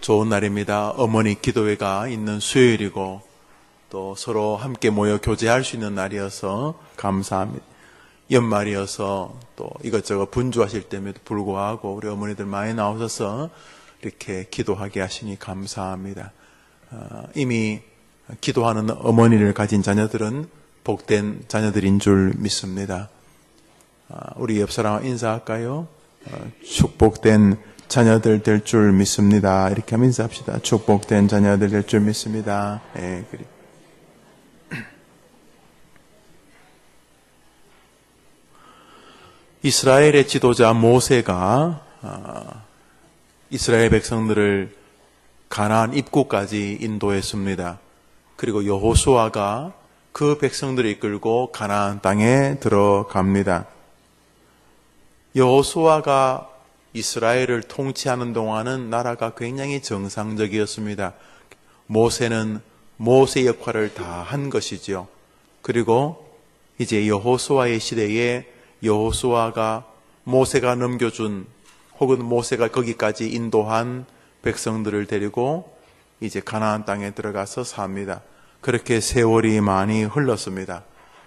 좋은 날입니다. 어머니 기도회가 있는 수요일이고 또 서로 함께 모여 교제할 수 있는 날이어서 감사합니다. 연말이어서 또 이것저것 분주하실 때에도 불구하고 우리 어머니들 많이 나오셔서 이렇게 기도하게 하시니 감사합니다. 이미 기도하는 어머니를 가진 자녀들은 복된 자녀들인 줄 믿습니다. 우리 옆 사람 인사할까요? 축복된 자녀들 될 줄 믿습니다. 이렇게 하면 인사합시다. 축복된 자녀들 될 줄 믿습니다. 네, 그래. 이스라엘의 지도자 모세가 이스라엘 백성들을 가나안 입구까지 인도했습니다. 그리고 여호수아가 그 백성들을 이끌고 가나안 땅에 들어갑니다. 여호수아가 이스라엘을 통치하는 동안은 나라가 굉장히 정상적이었습니다. 모세는 모세 역할을 다 한 것이죠. 그리고 이제 여호수아의 시대에 여호수아가 모세가 넘겨준 혹은 모세가 거기까지 인도한 백성들을 데리고 이제 가나안 땅에 들어가서 삽니다. 그렇게 세월이 많이 흘렀습니다.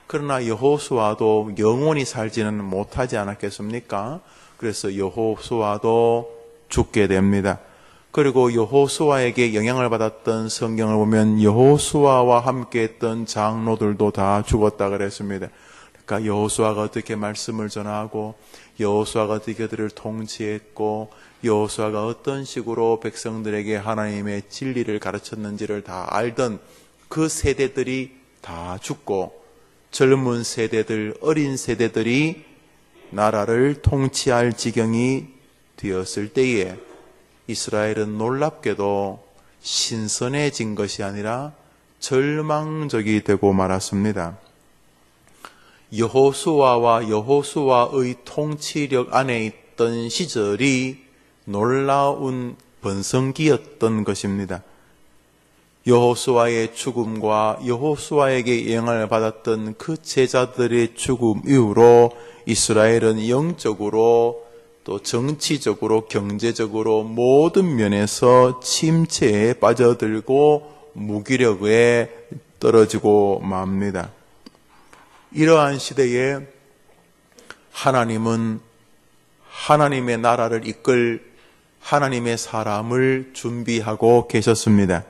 그러나 여호수아도 영원히 살지는 못하지 않았겠습니까? 그래서 여호수아도 죽게 됩니다. 그리고 여호수아에게 영향을 받았던 성경을 보면 여호수아와 함께 했던 장로들도 다 죽었다 그랬습니다. 그러니까 여호수아가 어떻게 말씀을 전하고 여호수아가 어떻게 그들을 통치했고 여호수아가 어떤 식으로 백성들에게 하나님의 진리를 가르쳤는지를 다 알던 그 세대들이 다 죽고 젊은 세대들, 어린 세대들이 나라를 통치할 지경이 되었을 때에 이스라엘은 놀랍게도 신선해진 것이 아니라 절망적이 되고 말았습니다. 여호수아와 여호수아의 통치력 안에 있던 시절이 놀라운 번성기였던 것입니다. 여호수아의 죽음과 여호수아에게 영향을 받았던 그 제자들의 죽음 이후로 이스라엘은 영적으로 또 정치적으로 경제적으로 모든 면에서 침체에 빠져들고 무기력에 떨어지고 맙니다. 이러한 시대에 하나님은 하나님의 나라를 이끌 하나님의 사람을 준비하고 계셨습니다.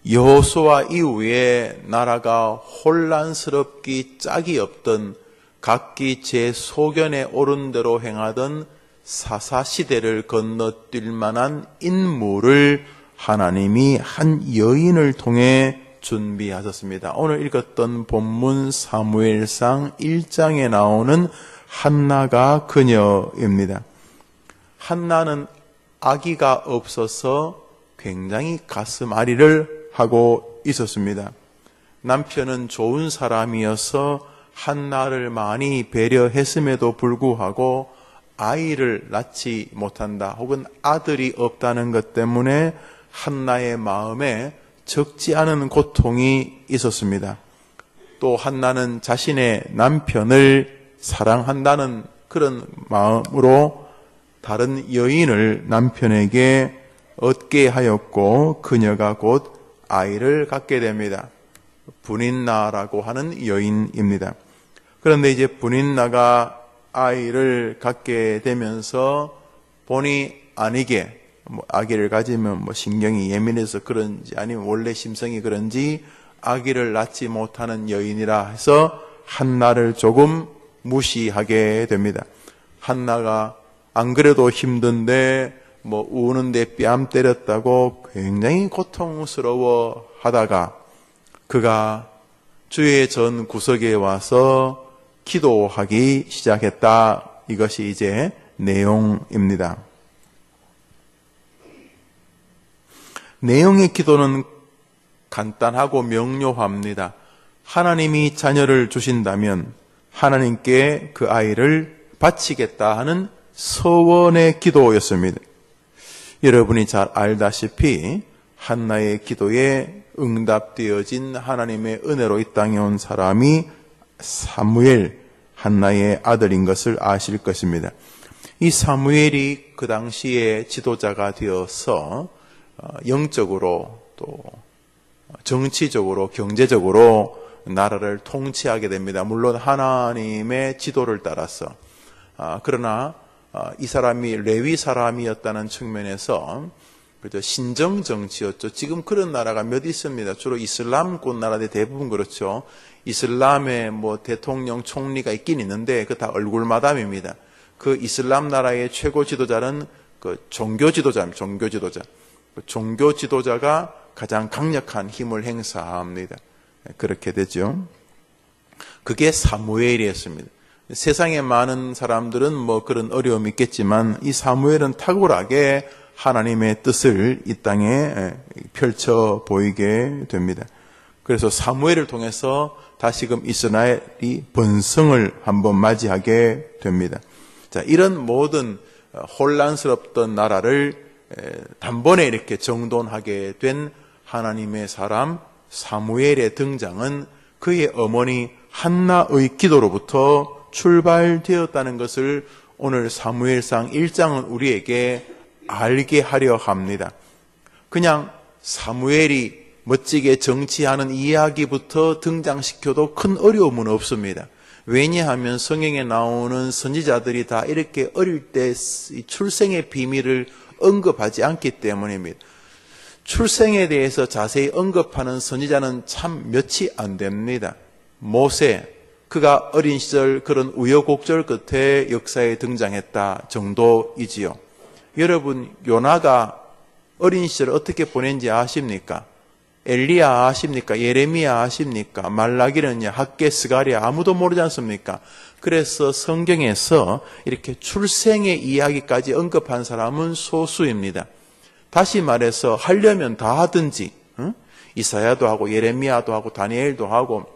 여호수아 이후에 나라가 혼란스럽기 짝이 없던 각기 제 소견에 옳은 대로 행하던 사사시대를 건너뛸 만한 인물을 하나님이 한 여인을 통해 준비하셨습니다. 오늘 읽었던 본문 사무엘상 1장에 나오는 한나가 그녀입니다. 한나는 아기가 없어서 굉장히 가슴 앓이를 하고 있었습니다. 남편은 좋은 사람이어서 한나를 많이 배려했음에도 불구하고 아이를 낳지 못한다 혹은 아들이 없다는 것 때문에 한나의 마음에 적지 않은 고통이 있었습니다. 또 한나는 자신의 남편을 사랑한다는 그런 마음으로 다른 여인을 남편에게 얻게 하였고 그녀가 곧 아이를 갖게 됩니다. 분인나라고 하는 여인입니다. 그런데 이제 분인나가 아이를 갖게 되면서 본의 아니게 아기를 가지면 신경이 예민해서 그런지 아니면 원래 심성이 그런지 아기를 낳지 못하는 여인이라 해서 한나를 조금 무시하게 됩니다. 한나가 안 그래도 힘든데 우는데 뺨 때렸다고 굉장히 고통스러워 하다가 그가 주의 전 구석에 와서 기도하기 시작했다. 이것이 이제 내용입니다. 내용의 기도는 간단하고 명료합니다. 하나님이 자녀를 주신다면 하나님께 그 아이를 바치겠다 하는 서원의 기도였습니다. 여러분이 잘 알다시피 한나의 기도에 응답되어진 하나님의 은혜로 이 땅에 온 사람이 사무엘, 한나의 아들인 것을 아실 것입니다. 이 사무엘이 그 당시에 지도자가 되어서 영적으로 또 정치적으로 경제적으로 나라를 통치하게 됩니다. 물론 하나님의 지도를 따라서. 그러나 이 사람이 레위 사람이었다는 측면에서 그죠, 신정 정치였죠. 지금 그런 나라가 몇 있습니다. 주로 이슬람권 나라들 대부분 그렇죠. 이슬람의 대통령, 총리가 있긴 있는데 그 다 얼굴 마담입니다. 그 이슬람 나라의 최고 지도자는 그 종교 지도자입니다. 종교 지도자. 그 종교 지도자가 가장 강력한 힘을 행사합니다. 그렇게 되죠. 그게 사무엘이었습니다. 세상에 많은 사람들은 그런 어려움이 있겠지만 이 사무엘은 탁월하게 하나님의 뜻을 이 땅에 펼쳐 보이게 됩니다. 그래서 사무엘을 통해서 다시금 이스라엘이 번성을 한번 맞이하게 됩니다. 자, 이런 모든 혼란스럽던 나라를 단번에 이렇게 정돈하게 된 하나님의 사람 사무엘의 등장은 그의 어머니 한나의 기도로부터 출발되었다는 것을 오늘 사무엘상 1장은 우리에게 알게 하려 합니다. 그냥 사무엘이 멋지게 정치하는 이야기부터 등장시켜도 큰 어려움은 없습니다. 왜냐하면 성경에 나오는 선지자들이 다 이렇게 어릴 때 출생의 비밀을 언급하지 않기 때문입니다. 출생에 대해서 자세히 언급하는 선지자는 참 몇이 안 됩니다. 모세, 그가 어린 시절 그런 우여곡절 끝에 역사에 등장했다 정도이지요. 여러분, 요나가 어린 시절 어떻게 보낸지 아십니까? 엘리야 아십니까? 예레미야 아십니까? 말라기는 학개, 스가랴 아무도 모르지 않습니까? 그래서 성경에서 이렇게 출생의 이야기까지 언급한 사람은 소수입니다. 다시 말해서 하려면 다 하든지 이사야도 하고 예레미야도 하고 다니엘도 하고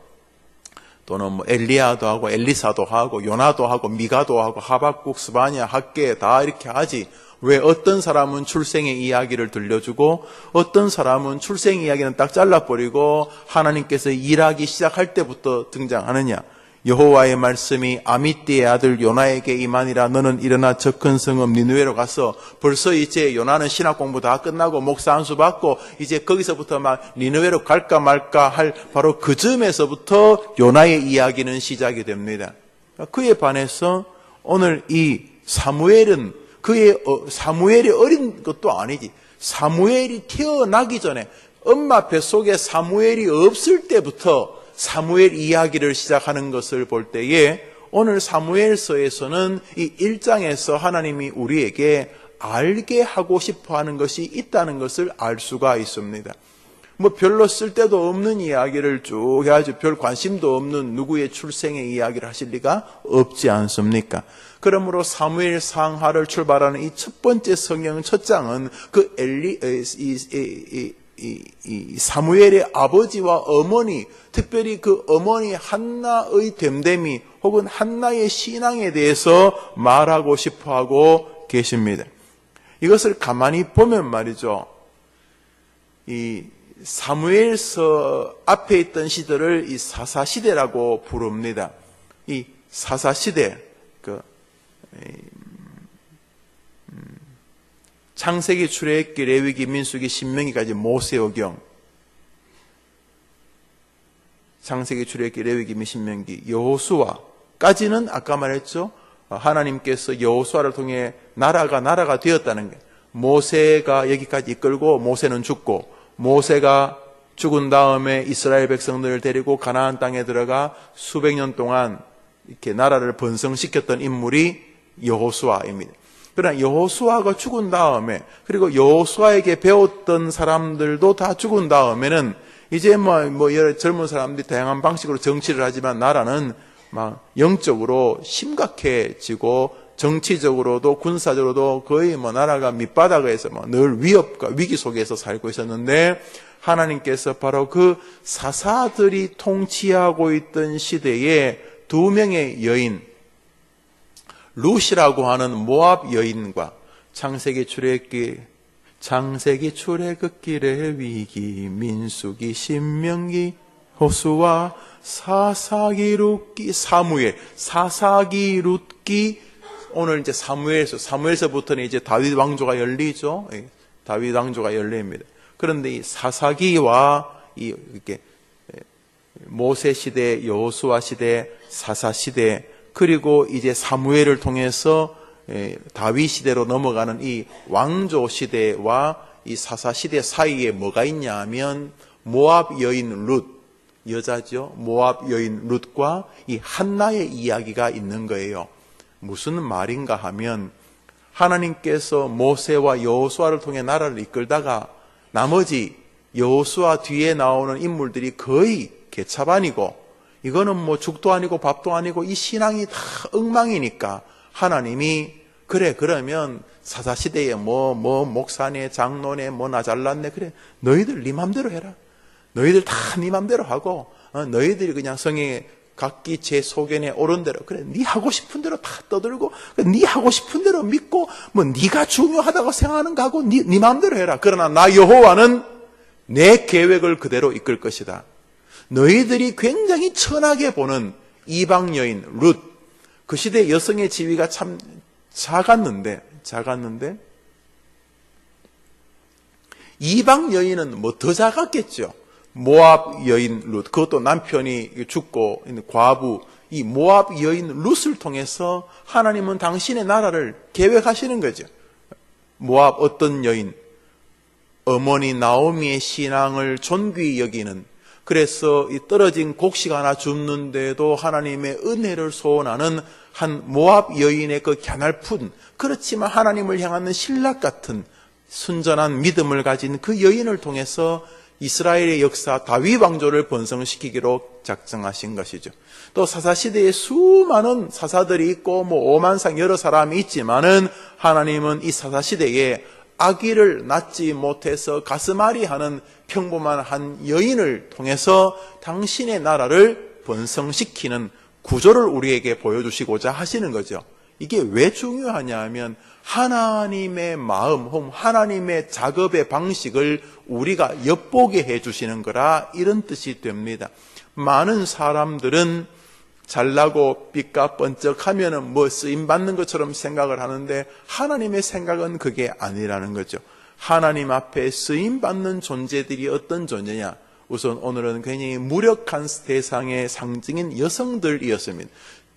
또는 엘리야도 하고 엘리사도 하고 요나도 하고 미가도 하고 하박국, 스바냐, 학개 다 이렇게 하지. 왜 어떤 사람은 출생의 이야기를 들려주고 어떤 사람은 출생 이야기는 딱 잘라버리고 하나님께서 일하기 시작할 때부터 등장하느냐. 여호와의 말씀이 아미띠의 아들 요나에게 임하니라. 너는 일어나 저 큰 성읍 니느웨로 가서 벌써 이제 요나는 신학 공부 다 끝나고 목사 안수 받고 이제 거기서부터 막 니느웨로 갈까 말까 할 바로 그 즈음에서부터 요나의 이야기는 시작이 됩니다. 그에 반해서 오늘 이 사무엘은 사무엘이 어린 것도 아니지. 사무엘이 태어나기 전에 엄마 뱃속에 사무엘이 없을 때부터 사무엘 이야기를 시작하는 것을 볼 때에 오늘 사무엘서에서는 이 1장에서 하나님이 우리에게 알게 하고 싶어 하는 것이 있다는 것을 알 수가 있습니다. 별로 쓸데도 없는 이야기를 쭉 해야지 별 관심도 없는 누구의 출생의 이야기를 하실 리가 없지 않습니까? 그러므로 사무엘 상하를 출발하는 이 첫 번째 성경 첫 장은 그 사무엘의 아버지와 어머니, 특별히 그 어머니 한나의 됨됨이 혹은 한나의 신앙에 대해서 말하고 싶어하고 계십니다. 이것을 가만히 보면 말이죠. 이 사무엘서 앞에 있던 시대를 이 사사시대라고 부릅니다. 이 사사시대, 창세기, 출애굽기, 레위기, 민수기, 신명기까지 모세오경, 창세기, 출애굽기, 레위기, 신명기, 여호수아까지는 아까 말했죠. 하나님께서 여호수아를 통해 나라가 되었다는 게 모세가 여기까지 이끌고 모세는 죽고 모세가 죽은 다음에 이스라엘 백성들을 데리고 가나안 땅에 들어가 수백 년 동안 이렇게 나라를 번성시켰던 인물이 여호수아입니다. 그러나 여호수아가 죽은 다음에 그리고 여호수아에게 배웠던 사람들도 다 죽은 다음에는 이제 여러 젊은 사람들이 다양한 방식으로 정치를 하지만 나라는 막 영적으로 심각해지고 정치적으로도 군사적으로도 거의 나라가 밑바닥에서 늘 위협과 위기 속에서 살고 있었는데 하나님께서 바로 그 사사들이 통치하고 있던 시대에 두 명의 여인 룻이라고 하는 모압 여인과 창세기, 출애굽기, 레위기, 민수기, 신명기, 호수아, 사사기, 룻기, 사무엘, 사사기, 룻기, 오늘 이제 사무엘서부터는 이제 다윗 왕조가 열리죠. 다윗 왕조가 열립니다. 그런데 이 사사기와 이렇게 모세 시대, 여호수아 시대, 사사 시대, 그리고 이제 사무엘을 통해서 다윗 시대로 넘어가는 이 왕조 시대와 이 사사 시대 사이에 뭐가 있냐 하면 모압 여인 룻, 여자죠. 모압 여인 룻과 이 한나의 이야기가 있는 거예요. 무슨 말인가 하면 하나님께서 모세와 여호수아를 통해 나라를 이끌다가 나머지 여호수아 뒤에 나오는 인물들이 거의 개차반이고 이거는 뭐 죽도 아니고 밥도 아니고 이 신앙이 다 엉망이니까 하나님이 그래 그러면 사사시대에 뭐 목사네 장로네 뭐 나 잘났네 그래 너희들 네 맘대로 해라. 너희들 다 네 맘대로 하고 너희들이 그냥 성에 각기 제 소견에 옳은 대로 그래 네 하고 싶은 대로 다 떠들고 네 하고 싶은 대로 믿고 뭐 네가 중요하다고 생각하는 거 하고 네 맘대로 해라. 그러나 나 여호와는 내 계획을 그대로 이끌 것이다. 너희들이 굉장히 천하게 보는 이방 여인 룻, 그 시대 여성의 지위가 참 작았는데 이방 여인은 뭐 더 작았겠죠. 모압 여인 룻, 그것도 남편이 죽고 있는 과부, 이 모압 여인 룻을 통해서 하나님은 당신의 나라를 계획하시는 거죠. 모압 어떤 여인, 어머니 나오미의 신앙을 존귀히 여기는, 그래서 이 떨어진 곡식 하나 줍는데도 하나님의 은혜를 소원하는 한 모압 여인의 그 갸냘픈, 그렇지만 하나님을 향하는 신락 같은 순전한 믿음을 가진 그 여인을 통해서 이스라엘의 역사 다윗 왕조를 번성시키기로 작정하신 것이죠. 또 사사시대에 수많은 사사들이 있고 뭐 오만상 여러 사람이 있지만은 하나님은 이 사사시대에 아기를 낳지 못해서 가슴앓이 하는 평범한 한 여인을 통해서 당신의 나라를 번성시키는 구조를 우리에게 보여주시고자 하시는 거죠. 이게 왜 중요하냐 하면 하나님의 마음, 하나님의 작업의 방식을 우리가 엿보게 해주시는 거라 이런 뜻이 됩니다. 많은 사람들은 잘나고 빛과 번쩍하면은 뭐 쓰임받는 것처럼 생각을 하는데 하나님의 생각은 그게 아니라는 거죠. 하나님 앞에 쓰임받는 존재들이 어떤 존재냐? 우선 오늘은 굉장히 무력한 대상의 상징인 여성들이었습니다.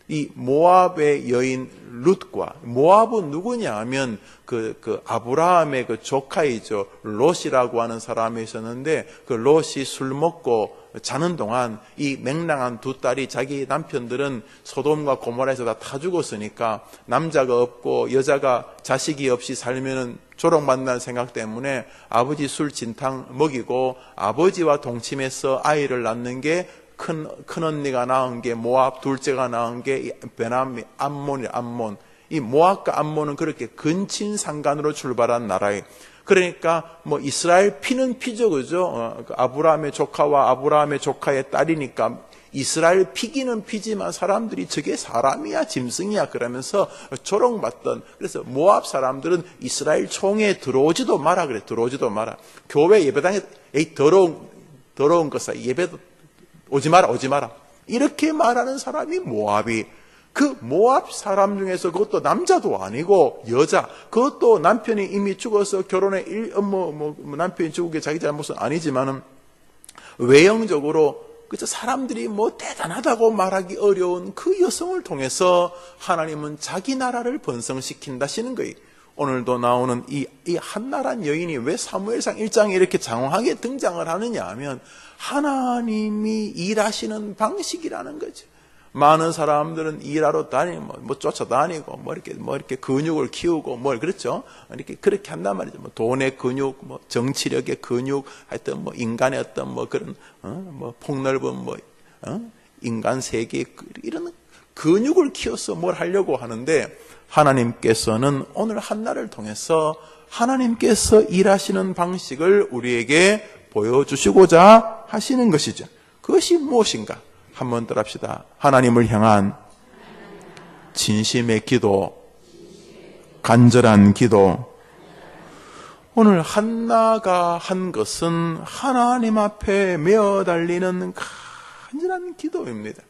이 모압의 여인 룻과, 모압은 누구냐 하면 그 아브라함의 그 조카이죠. 롯이라고 하는 사람이 있었는데 그 롯이 술 먹고 자는 동안 이 맹랑한 두 딸이 자기 남편들은 소돔과 고모라에서 다 타 죽었으니까 남자가 없고 여자가 자식이 없이 살면은 조롱받는다는 생각 때문에 아버지 술 진탕 먹이고 아버지와 동침해서 아이를 낳는 게 큰 언니가 낳은 게 모압, 둘째가 낳은 게 베나미, 암몬. 이 모압과 암몬은 그렇게 근친상간으로 출발한 나라예요. 그러니까 뭐 이스라엘 피는 피죠, 그죠? 아브라함의 조카와 아브라함의 조카의 딸이니까 이스라엘 피기는 피지만 사람들이 저게 사람이야, 짐승이야 그러면서 조롱받던. 그래서 모압 사람들은 이스라엘 총회에 들어오지도 마라 그래, 들어오지도 마라. 교회 예배당에 에이 더러운 것아 예배도 오지 마라. 이렇게 말하는 사람이 모압이, 그 모압 사람 중에서 그것도 남자도 아니고 여자, 그것도 남편이 이미 죽어서 결혼에 남편이 죽은 게 자기 잘못은 아니지만은 외형적으로 그저 사람들이 뭐 대단하다고 말하기 어려운 그 여성을 통해서 하나님은 자기 나라를 번성시킨다시는 거예요. 오늘도 나오는 이 한나란 여인이 왜 사무엘상 1장에 이렇게 장황하게 등장을 하느냐 하면 하나님이 일하시는 방식이라는 거죠. 많은 사람들은 일하러 다니고 뭐 쫓아다니고 뭐 이렇게 근육을 키우고 뭐 그렇죠. 이렇게 그렇게 한단 말이죠. 뭐 돈의 근육, 뭐 정치력의 근육, 하여튼 뭐 인간의 어떤 뭐 그런 뭐 폭넓은 뭐 인간 세계 이런 근육을 키워서 뭘 하려고 하는데 하나님께서는 오늘 한나를 통해서 하나님께서 일하시는 방식을 우리에게 보여주시고자 하시는 것이죠. 그것이 무엇인가? 한번 더 합시다. 하나님을 향한 진심의 기도, 간절한 기도. 오늘 한나가 한 것은 하나님 앞에 메어 달리는 간절한 기도입니다.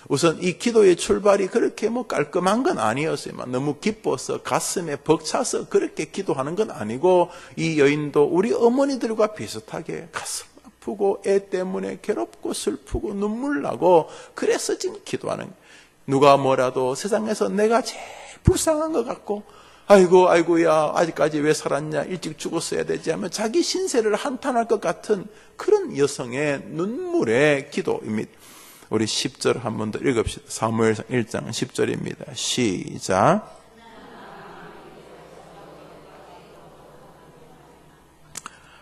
우선 이 기도의 출발이 그렇게 뭐 깔끔한 건 아니었어요. 너무 기뻐서 가슴에 벅차서 그렇게 기도하는 건 아니고, 이 여인도 우리 어머니들과 비슷하게 가슴 아프고 애 때문에 괴롭고 슬프고 눈물 나고 그래서 지금 기도하는 거예요. 누가 뭐라도 세상에서 내가 제일 불쌍한 것 같고, 아이고야 아직까지 왜 살았냐, 일찍 죽었어야 되지 하면 자기 신세를 한탄할 것 같은 그런 여성의 눈물의 기도입니다. 우리 10절 한 번 더 읽읍시다. 사무엘상 1장 10절입니다. 시작.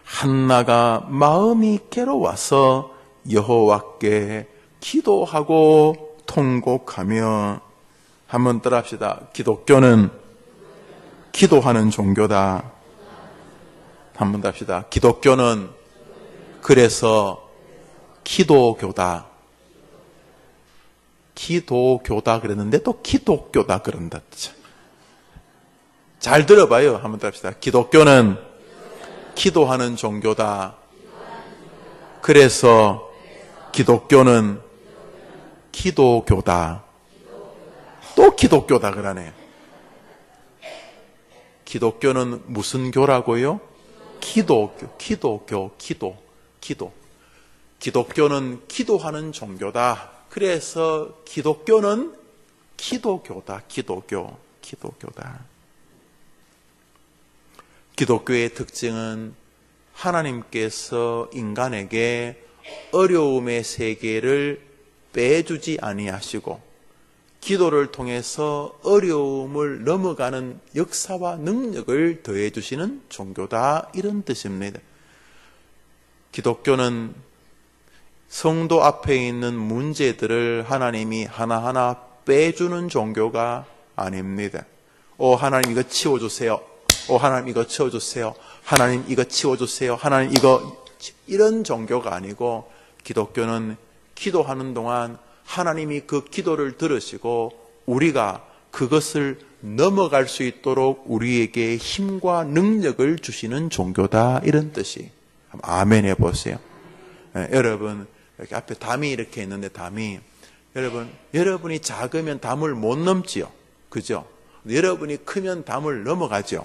한나가 마음이 괴로워서 여호와께 기도하고 통곡하며, 한번 따라합시다. 기독교는 기도하는 종교다. 한번 더 합시다. 기독교는 그래서 기도교다. 기도교다 그랬는데 또 기독교다 그런다. 잘 들어봐요. 한번 더 합시다. 기독교는 기도하는 종교다. 그래서 기독교는 기도교다. 또 기독교다 그러네. 기독교는 무슨 교라고요? 기도. 기독교는 기도하는 종교다. 그래서 기독교는 기도교다. 기도교다. 기독교의 특징은 하나님께서 인간에게 어려움의 세계를 빼주지 아니하시고, 기도를 통해서 어려움을 넘어가는 역사와 능력을 더해 주시는 종교다, 이런 뜻입니다. 기독교는 성도 앞에 있는 문제들을 하나님이 하나하나 빼주는 종교가 아닙니다. 하나님 이거 치워주세요. 하나님 이거 치워주세요. 하나님 이거 치워주세요. 하나님 이거, 이런 종교가 아니고, 기독교는 기도하는 동안 하나님이 그 기도를 들으시고 우리가 그것을 넘어갈 수 있도록 우리에게 힘과 능력을 주시는 종교다, 이런 뜻이. 아멘 해보세요. 여러분, 여기 앞에 담이 이렇게 있는데, 담이, 여러분이 작으면 담을 못 넘지요. 그죠? 여러분이 크면 담을 넘어가죠.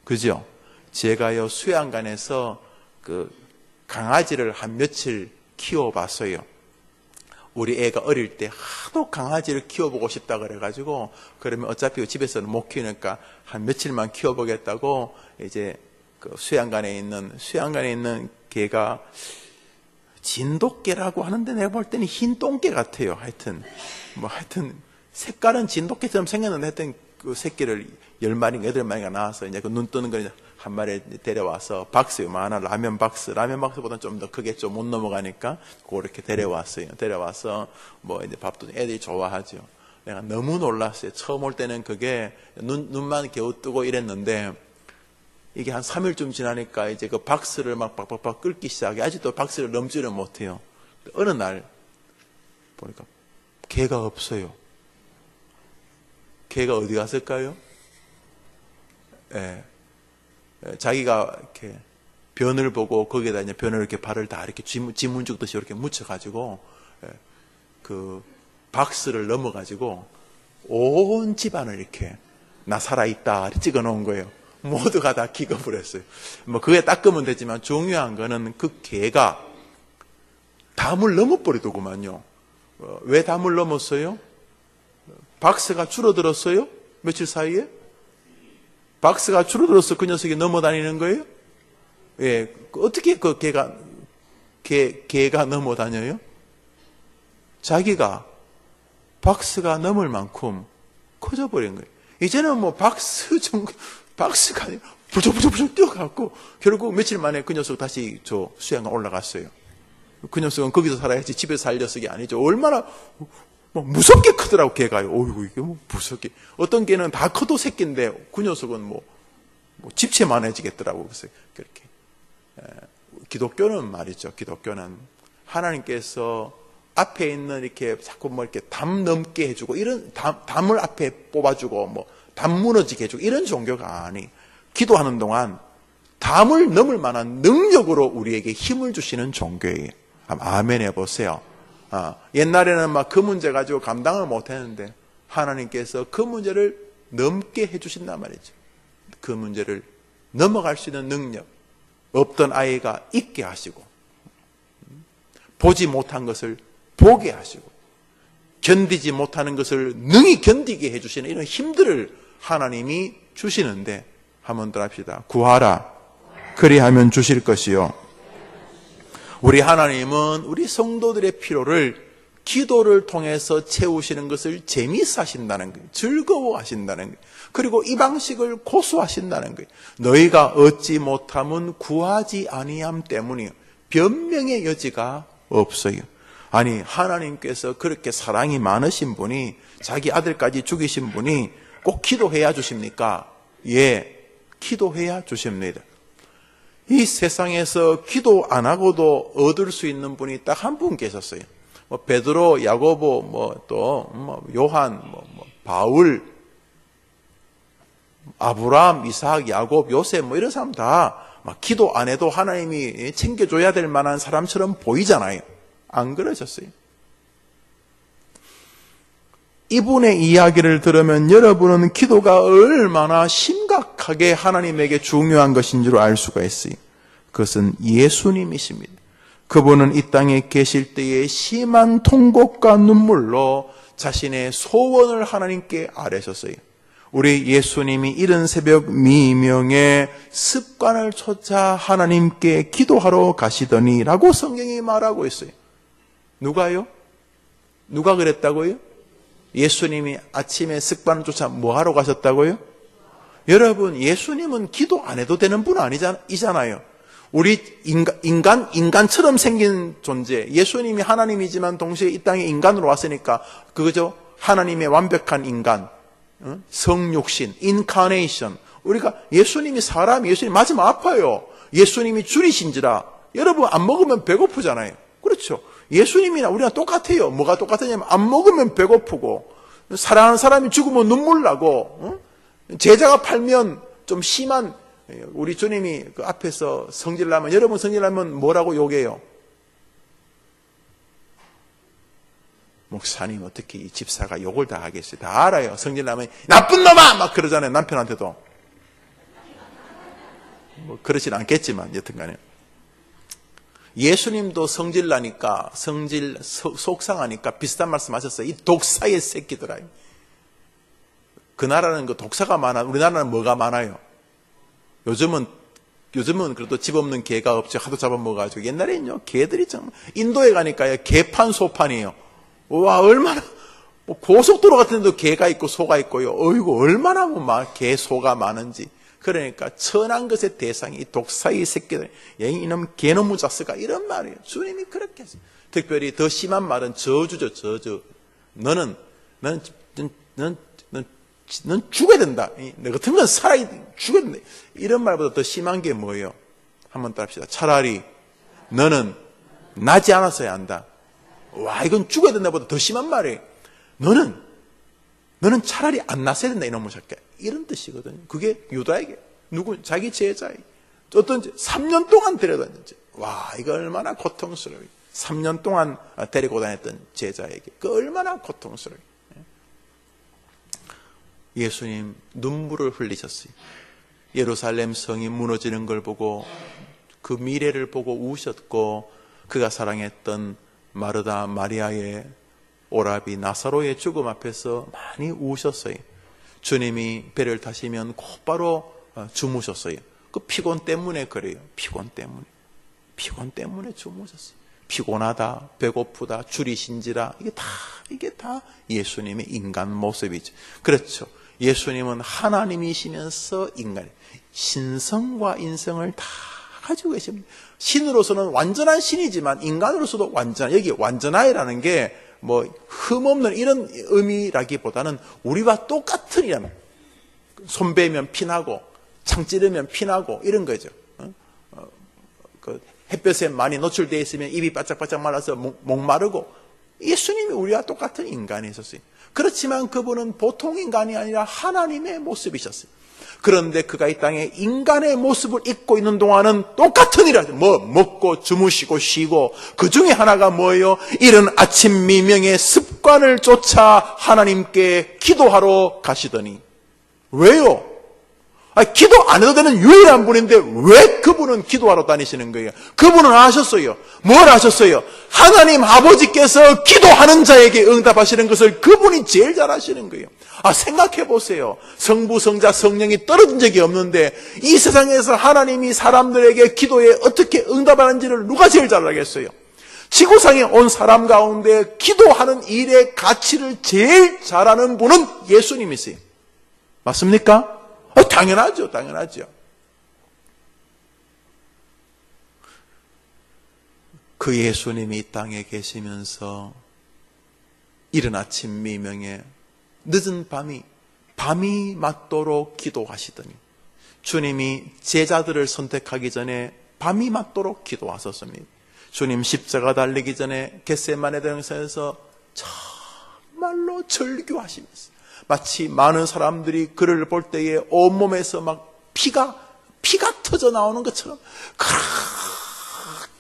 그죠? 제가요, 수양관에서 그 강아지를 한 며칠 키워봤어요. 우리 애가 어릴 때 하도 강아지를 키워보고 싶다 그래가지고, 그러면 어차피 집에서는 못 키우니까 한 며칠만 키워보겠다고, 이제 그 수양관에 있는 개가 진돗개라고 하는데, 내가 볼 때는 흰 똥개 같아요. 하여튼 색깔은 진돗개처럼 생겼는데, 하여튼 그 새끼를 10마리인가 8마리가 나와서 이제 그 눈 뜨는 거 한 마리 데려와서, 박스 요만한 라면 박스보다는 좀 더 크게 좀 못 넘어가니까 그렇게 데려왔어요. 데려와서 뭐 이제 밥도 애들이 좋아하죠. 내가 너무 놀랐어요. 처음 올 때는 그게 눈만 겨우 뜨고 이랬는데, 이게 한 3일쯤 지나니까 이제 그 박스를 막 빡빡빡 끓기 시작해. 아직도 박스를 넘지를 못해요. 어느 날 보니까 개가 없어요. 개가 어디 갔을까요? 자기가 이렇게 변을 보고 거기에다 이제 변을 이렇게 발을 다 이렇게 지문 죽듯이 이렇게 묻혀가지고, 그 박스를 넘어가지고 온 집안을 이렇게 나 살아있다 찍어 놓은 거예요. 모두가 다 기겁을 했어요. 뭐 그게 닦으면 되지만 중요한 거는 그 개가 담을 넘어버리더구만요. 왜 담을 넘었어요? 박스가 줄어들었어요? 며칠 사이에? 박스가 줄어들어서 그 녀석이 넘어다니는 거예요? 예, 어떻게 그 개가 넘어다녀요? 자기가 박스가 넘을 만큼 커져버린 거예요. 이제는 뭐 박스가 아니라 부쩍부쩍 뛰어가고, 결국 며칠 만에 그 녀석 다시 저 수양관 올라갔어요. 그 녀석은 거기서 살아야지 집에서 살 녀석이 아니죠. 얼마나 뭐 무섭게 크더라고, 개가요. 어이구, 이게 뭐 무섭게. 어떤 개는 다 커도 새끼인데, 그 녀석은 뭐 집체만해지겠더라고. 그래서 그렇게. 기독교는 말이죠. 기독교는 하나님께서 앞에 있는 이렇게 자꾸 뭐 이렇게 담 넘게 해주고, 이런 담을 앞에 뽑아주고, 뭐 담 무너지게 해주고, 이런 종교가 아니. 기도하는 동안 담을 넘을 만한 능력으로 우리에게 힘을 주시는 종교예요. 아멘 해보세요. 옛날에는 막 그 문제 가지고 감당을 못 했는데 하나님께서 그 문제를 넘게 해주신단 말이죠. 그 문제를 넘어갈 수 있는 능력, 없던 아이가 있게 하시고, 보지 못한 것을 보게 하시고, 견디지 못하는 것을 능히 견디게 해주시는 이런 힘들을 하나님이 주시는데, 한번 더 합시다. 구하라. 그리하면 주실 것이요. 우리 하나님은 우리 성도들의 필요를 기도를 통해서 채우시는 것을 재미있어 하신다는 거예요. 즐거워하신다는 거예요. 그리고 이 방식을 고수하신다는 거예요. 너희가 얻지 못함은 구하지 아니함 때문이요. 변명의 여지가 없어요. 아니, 하나님께서 그렇게 사랑이 많으신 분이, 자기 아들까지 죽이신 분이 꼭 기도해야 주십니까? 예, 기도해야 주십니다. 이 세상에서 기도 안 하고도 얻을 수 있는 분이 딱 한 분 계셨어요. 베드로, 야고보, 요한, 바울, 아브라함, 이삭, 야곱, 요셉, 이런 사람 다 막 기도 안 해도 하나님이 챙겨줘야 될 만한 사람처럼 보이잖아요. 안 그러셨어요? 이분의 이야기를 들으면 여러분은 기도가 얼마나 심각하게 하나님에게 중요한 것인 줄 알 수가 있어요. 그것은 예수님이십니다. 그분은 이 땅에 계실 때에 심한 통곡과 눈물로 자신의 소원을 하나님께 아뢰셨어요. 우리 예수님이 이른 새벽 미명에 습관을 쫓아 하나님께 기도하러 가시더니 라고 성경이 말하고 있어요. 누가요? 누가 그랬다고요? 예수님이 아침에 습관을 쫓아 뭐 하러 가셨다고요? 여러분, 예수님은 기도 안 해도 되는 분 아니잖아요. 우리 인간처럼 생긴 존재, 예수님이 하나님이지만 동시에 이 땅에 인간으로 왔으니까 그거죠. 하나님의 완벽한 인간, 성육신, 인카네이션. 우리가 예수님이 예수님 맞으면 아파요. 예수님이 줄이신지라. 여러분, 안 먹으면 배고프잖아요. 그렇죠. 예수님이나 우리랑 똑같아요. 뭐가 똑같으냐면 안 먹으면 배고프고, 사랑하는 사람이 죽으면 눈물 나고, 제자가 팔면 좀 심한, 우리 주님이 그 앞에서 성질나면, 여러분 성질나면 뭐라고 욕해요? 목사님, 어떻게 이 집사가 욕을 다 하겠어요? 다 알아요. 성질나면 나쁜 놈아! 막 그러잖아요. 남편한테도. 그러진 않겠지만 여튼간에 예수님도 성질나니까, 속상하니까 비슷한 말씀 하셨어요. 이 독사의 새끼들아. 그 나라는 그 독사가 많아. 우리나라는 뭐가 많아요? 요즘은 그래도 집 없는 개가 없죠. 하도 잡아먹어가지고. 옛날에는요, 개들이 정말, 인도에 가니까요, 개판 소판이에요. 와, 얼마나, 고속도로 같은 데도 개가 있고 소가 있고요. 어이구, 얼마나 개, 소가 많은지. 그러니까 천한 것의 대상이 이 독사의 새끼들, 이놈 개놈의 자스가 이런 말이에요. 주님이 그렇게 했어요. 특별히 더 심한 말은 저주죠, 저주. 너는 죽어야 된다. 너 같은 건 죽어야 된다. 이런 말보다 더 심한 게 뭐예요? 한번 따릅시다. 차라리 너는 나지 않았어야 한다. 와, 이건 죽어야 된다보다 더 심한 말이에요. 너는 차라리 안 났어야 된다, 이놈의 새끼. 이런 뜻이거든요. 그게 유다에게, 자기 제자에게. 어떤 3년 동안 데려다녔지. 와, 이거 얼마나 고통스러워요. 3년 동안 데리고 다녔던 제자에게. 그 얼마나 고통스러워요. 예수님 눈물을 흘리셨어요. 예루살렘 성이 무너지는 걸 보고, 그 미래를 보고 우셨고, 그가 사랑했던 마르다 마리아의 오라비 나사로의 죽음 앞에서 많이 우셨어요. 주님이 배를 타시면 곧바로 주무셨어요. 그 피곤 때문에 그래요. 피곤 때문에 주무셨어요. 피곤하다, 배고프다, 줄이신지라, 이게 다 예수님의 인간 모습이죠. 그렇죠. 예수님은 하나님이시면서 인간이에요. 신성과 인성을 다 가지고 계십니다. 신으로서는 완전한 신이지만 인간으로서도 여기 완전하이라는 게 흠없는 이런 의미라기보다는 우리와 똑같은 이라면, 손 베면 피나고 창 찌르면 피나고 이런 거죠. 그 햇볕에 많이 노출되어 있으면 입이 바짝바짝 말라서 목마르고, 예수님이 우리와 똑같은 인간이셨어요. 그렇지만 그분은 보통 인간이 아니라 하나님의 모습이셨어요. 그런데 그가 이 땅에 인간의 모습을 입고 있는 동안은 똑같은 일을 하죠. 먹고 주무시고 쉬고, 그 중에 하나가 뭐예요? 이른 아침 미명의 습관을 쫓아 하나님께 기도하러 가시더니. 왜요? 기도 안 해도 되는 유일한 분인데 왜 그분은 기도하러 다니시는 거예요? 그분은 아셨어요. 뭘 아셨어요? 하나님 아버지께서 기도하는 자에게 응답하시는 것을 그분이 제일 잘 아시는 거예요. 생각해 보세요. 성부, 성자, 성령이 떨어진 적이 없는데 이 세상에서 하나님이 사람들에게 기도에 어떻게 응답하는지를 누가 제일 잘 알겠어요? 지구상에 온 사람 가운데 기도하는 일의 가치를 제일 잘 아는 분은 예수님이세요. 맞습니까? 당연하죠. 당연하죠. 그 예수님이 이 땅에 계시면서 이른 아침 미명에 늦은 밤이 맞도록 기도하시더니 주님이 제자들을 선택하기 전에 밤이 맞도록 기도하셨습니다. 주님 십자가 달리기 전에 겟세마네 동산에서 정말로 절규하시면서 마치 많은 사람들이 그를 볼 때에 온몸에서 막 피가 터져 나오는 것처럼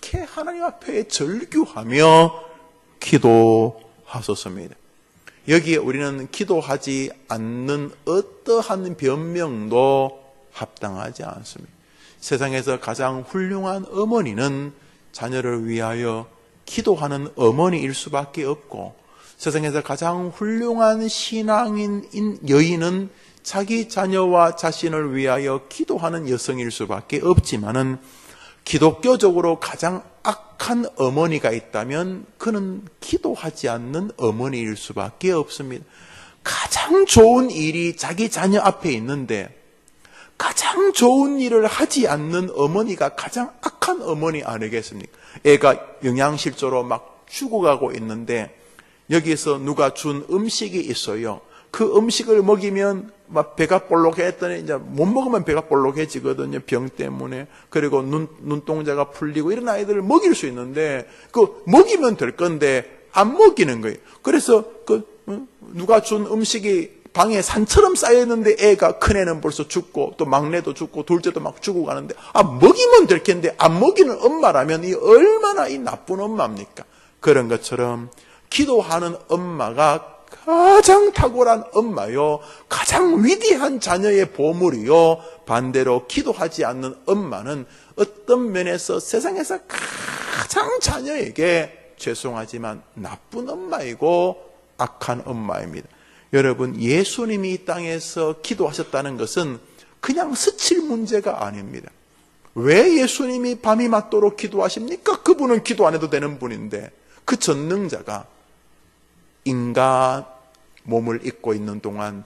그렇게 하나님 앞에 절규하며 기도하셨습니다. 여기에 우리는 기도하지 않는 어떠한 변명도 합당하지 않습니다. 세상에서 가장 훌륭한 어머니는 자녀를 위하여 기도하는 어머니일 수밖에 없고, 세상에서 가장 훌륭한 신앙인 여인은 자기 자녀와 자신을 위하여 기도하는 여성일 수밖에 없지만은, 기독교적으로 가장 악한 어머니가 있다면 그는 기도하지 않는 어머니일 수밖에 없습니다. 가장 좋은 일이 자기 자녀 앞에 있는데 가장 좋은 일을 하지 않는 어머니가 가장 악한 어머니 아니겠습니까? 애가 영양실조로 막 죽어가고 있는데 여기에서 누가 준 음식이 있어요. 그 음식을 먹이면 막 배가 볼록했더니 이제 못 먹으면 배가 볼록해지거든요. 병 때문에. 그리고 눈동자가 풀리고 이런 아이들을 먹일 수 있는데 그 먹이면 될 건데 안 먹이는 거예요. 그래서 누가 준 음식이 방에 산처럼 쌓여있는데 애가 큰애는 벌써 죽고 또 막내도 죽고 둘째도 막 죽어가는데 먹이면 될 텐데 안 먹이는 엄마라면 이 얼마나 이 나쁜 엄마입니까? 그런 것처럼 기도하는 엄마가 가장 탁월한 엄마요, 가장 위대한 자녀의 보물이요, 반대로 기도하지 않는 엄마는 어떤 면에서 세상에서 가장 자녀에게 죄송하지만 나쁜 엄마이고 악한 엄마입니다. 여러분, 예수님이 이 땅에서 기도하셨다는 것은 그냥 스칠 문제가 아닙니다. 왜 예수님이 밤이 맞도록 기도하십니까? 그분은 기도 안 해도 되는 분인데 그 전능자가 인간 몸을 입고 있는 동안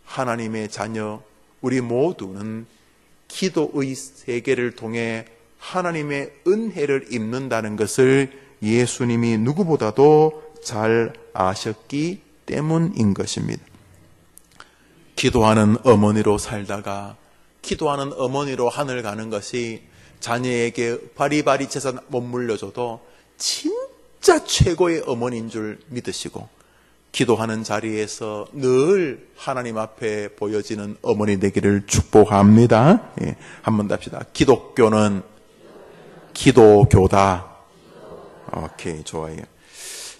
하나님의 자녀 우리 모두는 기도의 세계를 통해 하나님의 은혜를 입는다는 것을 예수님이 누구보다도 잘 아셨기 때문인 것입니다. 기도하는 어머니로 살다가 기도하는 어머니로 하늘 가는 것이 자녀에게 바리바리 재산 못 물려줘도 진짜 최고의 어머니인 줄 믿으시고 기도하는 자리에서 늘 하나님 앞에 보여지는 어머니 되기를 축복합니다. 예, 한번 합시다. 기독교는 기도교다. 오케이, 좋아요.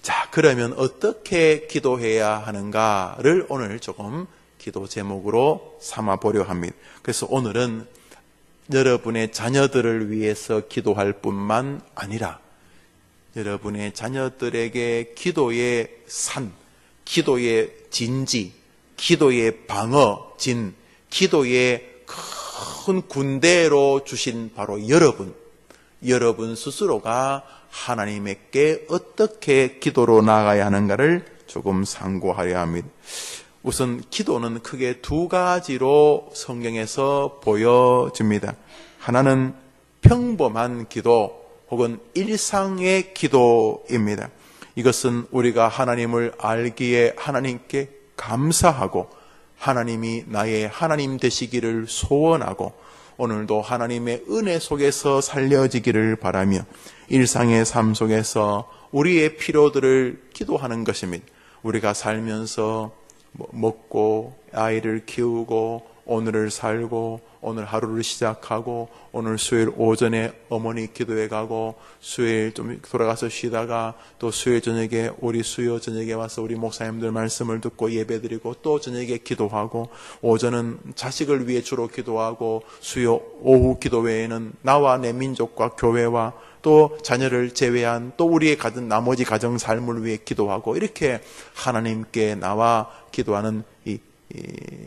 자, 그러면 어떻게 기도해야 하는가를 오늘 조금 기도 제목으로 삼아 보려 합니다. 그래서 오늘은 여러분의 자녀들을 위해서 기도할 뿐만 아니라 여러분의 자녀들에게 기도의 산, 기도의 진지, 기도의 방어진, 기도의 큰 군대로 주신 바로 여러분 스스로가 하나님께 어떻게 기도로 나아가야 하는가를 조금 상고하려 합니다. 우선 기도는 크게 두 가지로 성경에서 보여집니다. 하나는 평범한 기도 혹은 일상의 기도입니다. 이것은 우리가 하나님을 알기에 하나님께 감사하고 하나님이 나의 하나님 되시기를 소원하고 오늘도 하나님의 은혜 속에서 살려지기를 바라며 일상의 삶 속에서 우리의 필요들을 기도하는 것입니다. 우리가 살면서 먹고 아이를 키우고 오늘을 살고 오늘 하루를 시작하고 오늘 수요일 오전에 어머니 기도회 가고 수요일 좀 돌아가서 쉬다가 또 수요일 저녁에 우리 수요 저녁에 와서 우리 목사님들 말씀을 듣고 예배드리고 또 저녁에 기도하고 오전은 자식을 위해 주로 기도하고 수요 오후 기도회에는 나와 내 민족과 교회와 또 자녀를 제외한 또 우리의 나머지 가정 삶을 위해 기도하고 이렇게 하나님께 나와 기도하는 이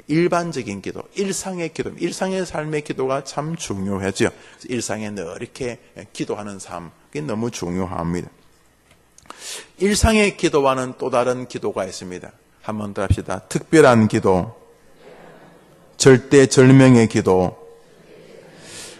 일반적인 기도, 일상의 기도, 일상의 삶의 기도가 참 중요하죠. 일상에 늘 이렇게 기도하는 삶, 그게 너무 중요합니다. 일상의 기도와는 또 다른 기도가 있습니다. 한 번 더 합시다. 특별한 기도, 절대절명의 기도.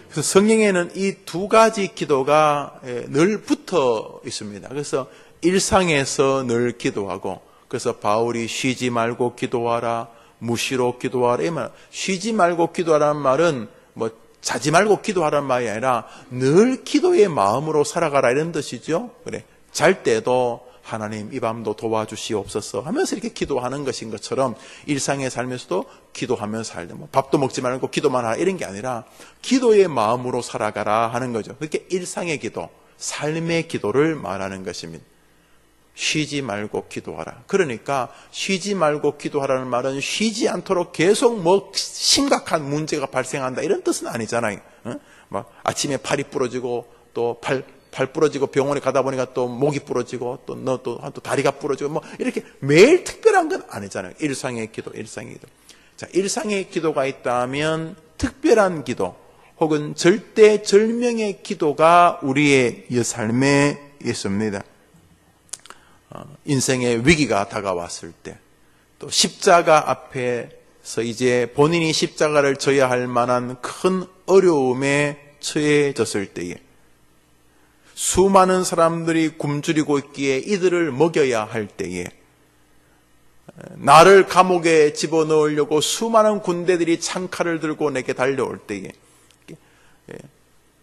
그래서 성경에는 이 두 가지 기도가 늘 붙어 있습니다. 그래서 일상에서 늘 기도하고, 그래서 바울이 쉬지 말고 기도하라, 무시로 기도하라. 이 말, 쉬지 말고 기도하라는 말은 뭐 자지 말고 기도하라는 말이 아니라 늘 기도의 마음으로 살아가라 이런 뜻이죠. 그래, 잘 때도 하나님 이 밤도 도와주시옵소서 하면서 이렇게 기도하는 것인 것처럼 일상의 삶에서도 기도하면서 살다. 뭐 밥도 먹지 말고 기도만 하라 이런 게 아니라 기도의 마음으로 살아가라 하는 거죠. 그렇게 일상의 기도, 삶의 기도를 말하는 것입니다. 쉬지 말고 기도하라. 그러니까 쉬지 말고 기도하라는 말은 쉬지 않도록 계속 뭐 심각한 문제가 발생한다 이런 뜻은 아니잖아요. 막 아침에 팔이 부러지고 또 팔 부러지고 병원에 가다 보니까 또 목이 부러지고 또 다리가 부러지고 뭐 이렇게 매일 특별한 건 아니잖아요. 일상의 기도, 일상의 기도. 자, 일상의 기도가 있다면 특별한 기도 혹은 절대절명의 기도가 우리의 삶에 있습니다. 인생의 위기가 다가왔을 때, 또 십자가 앞에서 이제 본인이 십자가를 져야 할 만한 큰 어려움에 처해졌을 때에 수많은 사람들이 굶주리고 있기에 이들을 먹여야 할 때에 나를 감옥에 집어넣으려고 수많은 군대들이 창칼을 들고 내게 달려올 때에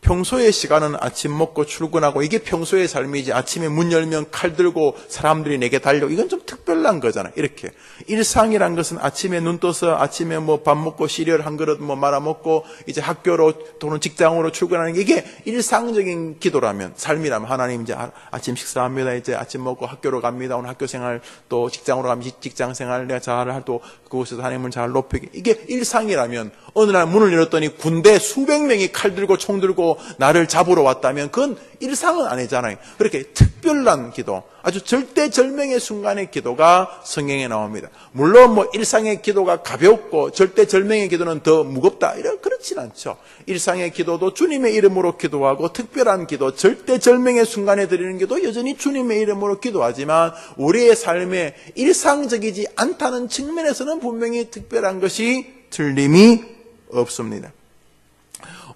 평소의 시간은 아침 먹고 출근하고 이게 평소의 삶이지 아침에 문 열면 칼 들고 사람들이 내게 달려오고 이건 좀 특별한 거잖아요. 이렇게 일상이란 것은 아침에 눈 떠서 아침에 뭐 밥 먹고 시리얼 한 그릇 뭐 말아 먹고 이제 학교로 또는 직장으로 출근하는 게 이게 일상적인 기도라면 삶이라면 하나님 이제 아침 식사합니다. 이제 아침 먹고 학교로 갑니다. 오늘 학교 생활 또 직장으로 가면 직장 생활 내가 잘 또 그곳에서 하나님을 잘 높이게 이게 일상이라면 어느 날 문을 열었더니 군대 수백 명이 칼 들고 총 들고 나를 잡으러 왔다면 그건 일상은 아니잖아요. 그렇게 특별한 기도, 아주 절대절명의 순간의 기도가 성경에 나옵니다. 물론 뭐 일상의 기도가 가볍고 절대절명의 기도는 더 무겁다 이런 그렇진 않죠. 일상의 기도도 주님의 이름으로 기도하고 특별한 기도, 절대절명의 순간에 드리는 기도 여전히 주님의 이름으로 기도하지만 우리의 삶에 일상적이지 않다는 측면에서는 분명히 특별한 것이 틀림이 없습니다.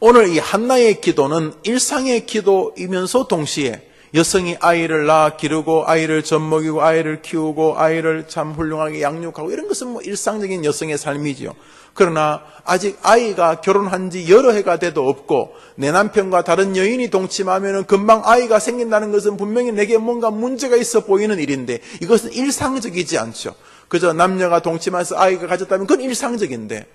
오늘 이 한나의 기도는 일상의 기도이면서 동시에 여성이 아이를 낳아 기르고 아이를 젖먹이고 아이를 키우고 아이를 참 훌륭하게 양육하고 이런 것은 뭐 일상적인 여성의 삶이지요. 그러나 아직 아이가 결혼한 지 여러 해가 돼도 없고 내 남편과 다른 여인이 동침하면 금방 아이가 생긴다는 것은 분명히 내게 뭔가 문제가 있어 보이는 일인데 이것은 일상적이지 않죠. 그저 남녀가 동침해서 아이가 가졌다면 그건 일상적인데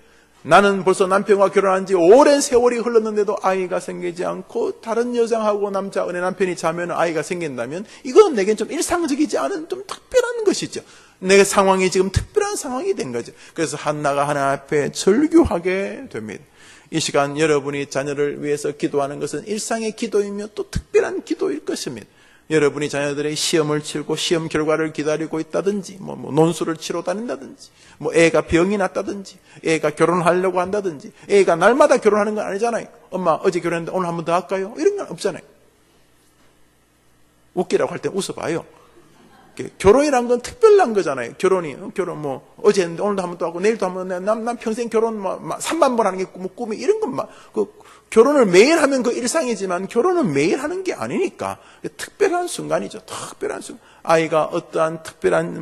나는 벌써 남편과 결혼한 지 오랜 세월이 흘렀는데도 아이가 생기지 않고 다른 여성하고 내 남편이 자면 아이가 생긴다면 이건 내겐 좀 일상적이지 않은 좀 특별한 것이죠. 내 상황이 지금 특별한 상황이 된 거죠. 그래서 한나가 하나님 앞에 절규하게 됩니다. 이 시간 여러분이 자녀를 위해서 기도하는 것은 일상의 기도이며 또 특별한 기도일 것입니다. 여러분이 자녀들의 시험을 치르고 시험 결과를 기다리고 있다든지 뭐 논술을 치러 다닌다든지 뭐 애가 병이 났다든지 애가 결혼하려고 한다든지 애가 날마다 결혼하는 건 아니잖아요. 엄마 어제 결혼했는데 오늘 한 번 더 할까요? 이런 건 없잖아요. 웃기라고 할 때 웃어봐요. 결혼이란 건 특별한 거잖아요. 결혼 뭐 어제 했는데 오늘도 한 번 더 하고 내일도 한 번 난 평생 결혼 3만 번 하는 게 꿈이 이런 건 막 결혼을 매일 하면 그 일상이지만 결혼은 매일 하는 게 아니니까 특별한 순간이죠. 특별한 순간. 아이가 어떠한 특별한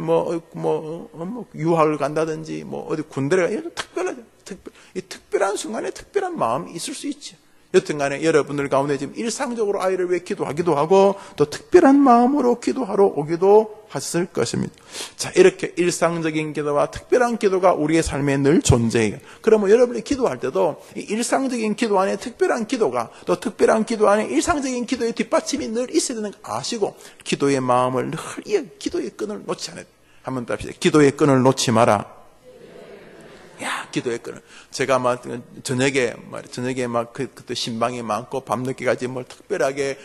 유학을 간다든지 뭐 어디 군대를 가든지 특별하죠. 이 특별한 순간에 특별한 마음이 있을 수 있죠. 여튼간에 여러분들 가운데 지금 일상적으로 아이를 위해 기도하기도 하고 또 특별한 마음으로 기도하러 오기도 하셨을 것입니다. 자, 이렇게 일상적인 기도와 특별한 기도가 우리의 삶에 늘 존재해요. 그러면 여러분이 기도할 때도 이 일상적인 기도 안에 특별한 기도가, 또 특별한 기도 안에 일상적인 기도의 뒷받침이 늘 있어야 되는 거 아시고, 기도의 마음을 늘, 기도의 끈을 놓지 않아야 돼요. 한번 더 합시다. 기도의 끈을 놓지 마라. 야, 기도의 끈을. 제가 저녁에 그때 신방이 많고 밤늦게까지 특별하게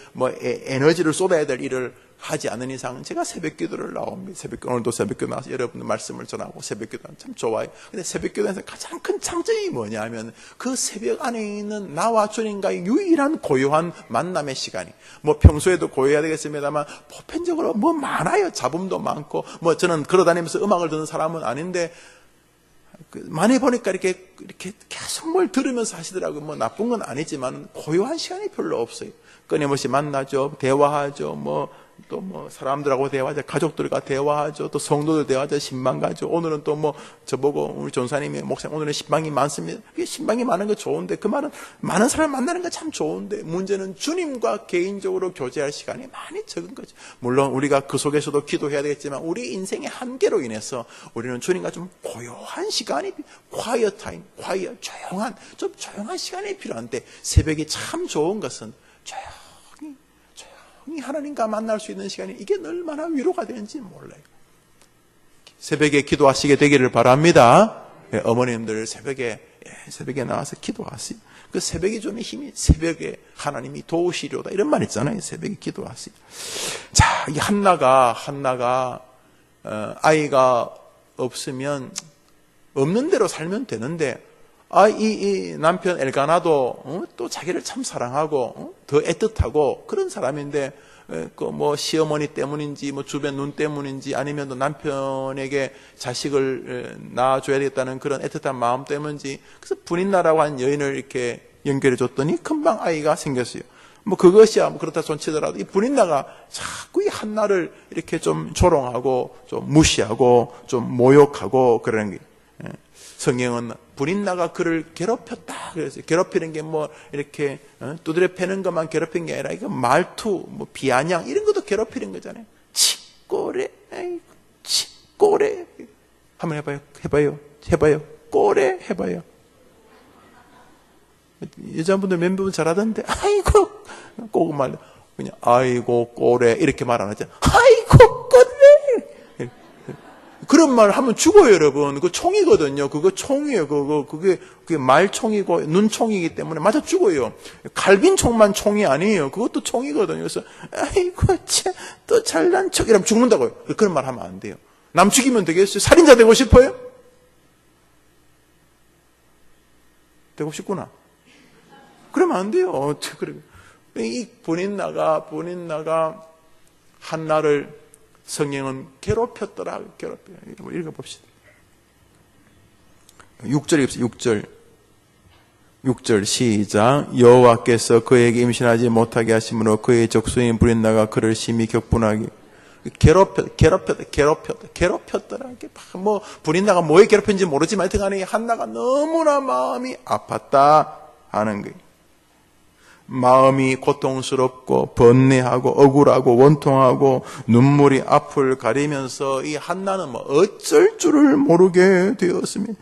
에너지를 쏟아야 될 일을 하지 않는 이상 제가 새벽 기도를 나옵니다. 오늘도 새벽 기도 나와서 여러분들 말씀을 전하고 새벽 기도는 참 좋아요. 근데 새벽 기도에서 가장 큰 장점이 뭐냐면 그 새벽 안에 있는 나와 주님과의 유일한 고요한 만남의 시간이, 평소에도 고요해야 되겠습니다만 보편적으로 많아요. 잡음도 많고, 저는 걸어다니면서 음악을 듣는 사람은 아닌데, 많이 보니까 이렇게 계속 뭘 들으면서 하시더라고요. 나쁜 건 아니지만 고요한 시간이 별로 없어요. 끊임없이 만나죠. 대화하죠. 또 사람들하고 대화하죠. 가족들과 대화하죠. 또 성도들 대화하죠. 신방 가죠. 오늘은 또 저보고 우리 전사님이 목사님 오늘은 신방이 많습니다. 신방이 많은 거 좋은데, 그 말은 많은 사람 만나는 거 참 좋은데, 문제는 주님과 개인적으로 교제할 시간이 많이 적은 거죠. 물론 우리가 그 속에서도 기도해야 되겠지만 우리 인생의 한계로 인해서 우리는 주님과 좀 고요한 시간이, quiet time, 좀 조용한 시간이 필요한데, 새벽이 참 좋은 것은 조용히 하나님과 만날 수 있는 시간이, 이게 얼마나 위로가 되는지 몰라요. 새벽에 기도하시게 되기를 바랍니다. 어머님들 새벽에 나와서 기도하세요. 그 새벽에 주는 힘이, 새벽에 하나님이 도우시려다, 이런 말 있잖아요. 새벽에 기도하세요. 자, 이 한나가 아이가 없으면 없는 대로 살면 되는데, 이 남편 엘가나도 또 자기를 참 사랑하고 더 애틋하고 그런 사람인데, 시어머니 때문인지 주변 눈 때문인지 아니면 또 남편에게 자식을 낳아줘야 되겠다는 그런 애틋한 마음 때문인지, 그래서 분인나라고 한 여인을 이렇게 연결해 줬더니 금방 아이가 생겼어요. 그것이야 그렇다 손치더라도 이 분인나가 자꾸 이 한나를 이렇게 좀 조롱하고 좀 무시하고 좀 모욕하고 그러는 게, 성경은 분인나가 그를 괴롭혔다 그랬어요. 괴롭히는 게 이렇게 두드려 패는 것만 괴롭힌 게 아니라 이거 말투, 비아냥 이런 것도 괴롭히는 거잖아요. 치꼬레, 치꼬레. 한번 해봐요. 꼬레 해봐요. 여자분들 몇 분 잘하던데, 아이고 꼬말 그냥 아이고 꼬레 이렇게 말 안 하죠. 아이고 꼬레. 그런 말 하면 죽어요, 여러분. 그 총이거든요. 그거 총이에요. 그게 말총이고 눈총이기 때문에 맞아 죽어요. 갈빈총만 총이 아니에요. 그것도 총이거든요. 그래서 아이고 참 또 잘난 척 이러면 죽는다고요. 그런 말 하면 안 돼요. 남 죽이면 되겠어요? 살인자 되고 싶어요? 되고 싶구나. 그러면 안 돼요. 이 본인나가 한나를 성경은 괴롭혔더라. 읽어봅시다. 6절 읽읍시다. 6절 시작. 여호와께서 그에게 임신하지 못하게 하심으로 그의 적수인 브린나가 그를 심히 격분하게 괴롭혔더라. 브린나가 뭐에 괴롭혔는지 모르지만 하여튼간에 한나가 너무나 마음이 아팠다 하는 거예요. 마음이 고통스럽고 번뇌하고 억울하고 원통하고 눈물이 앞을 가리면서 이 한나는 어쩔 줄을 모르게 되었습니다.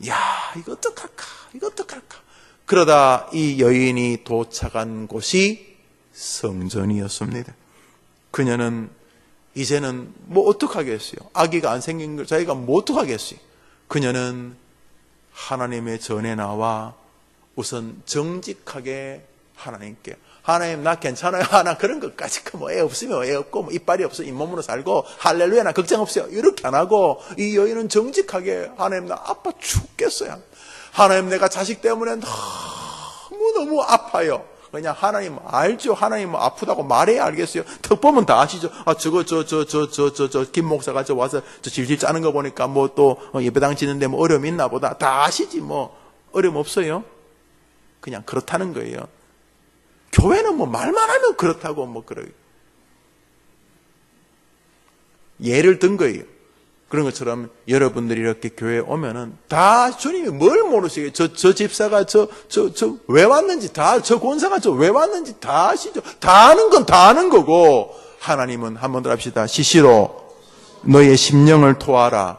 야, 이거 어떡할까? 그러다 이 여인이 도착한 곳이 성전이었습니다. 그녀는 이제는 어떡하겠어요? 아기가 안 생긴 걸 자기가 어떡하겠어요? 그녀는 하나님의 전에 나와 우선 정직하게 하나님께, 하나님 나 괜찮아요. 나 그런 것까지 애 없으면 애 없고 이빨이 없어 잇몸으로 살고 할렐루야 나 걱정 없어요. 이렇게 안 하고 이 여인은 정직하게 하나님 나 아파 죽겠어요. 하나님 내가 자식 때문에 너무 아파요. 그냥 하나님 알죠. 하나님 아프다고 말해야 알겠어요. 턱 보면 다 아시죠. 김 목사가 와서 질질 짜는 거 보니까 또 예배당 지는데 어려움 있나 보다. 다 아시지 어려움 없어요. 그냥 그렇다는 거예요. 교회는 말만 하면 그렇다고 그래요. 예를 든 거예요. 그런 것처럼 여러분들이 이렇게 교회에 오면은 다 주님이 뭘 모르시게 저 집사가 왜 왔는지 저 권사가 왜 왔는지 다 아시죠. 다 아는 건 다 아는 거고 하나님은 한 번 더 합시다. 시시로 너의 심령을 토하라.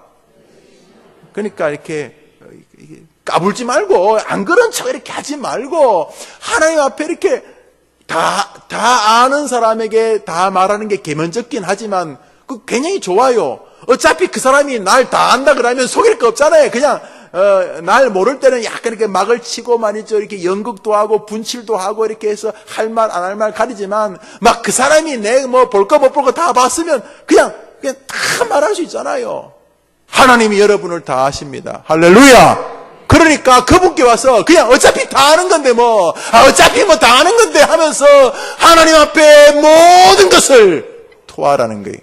그러니까 이렇게 까불지 말고 안 그런 척 이렇게 하지 말고 하나님 앞에 이렇게 다 아는 사람에게 다 말하는 게 계면적긴 하지만 그 굉장히 좋아요. 어차피 그 사람이 날 다 안다 그러면 속일 거 없잖아요. 그냥 날 모를 때는 약간 이렇게 막을 치고 말이죠. 이렇게 연극도 하고 분칠도 하고 이렇게 해서 할 말 안 할 말 가리지만 막 그 사람이 내 뭐 볼 거 못 볼 거 다 봤으면 그냥 다 말할 수 있잖아요. 하나님이 여러분을 다 아십니다. 할렐루야. 그러니까 그분께 와서 그냥 어차피 다 아는 건데 뭐 어차피 뭐 다 아는 건데 하면서 하나님 앞에 모든 것을 토하라는 거예요.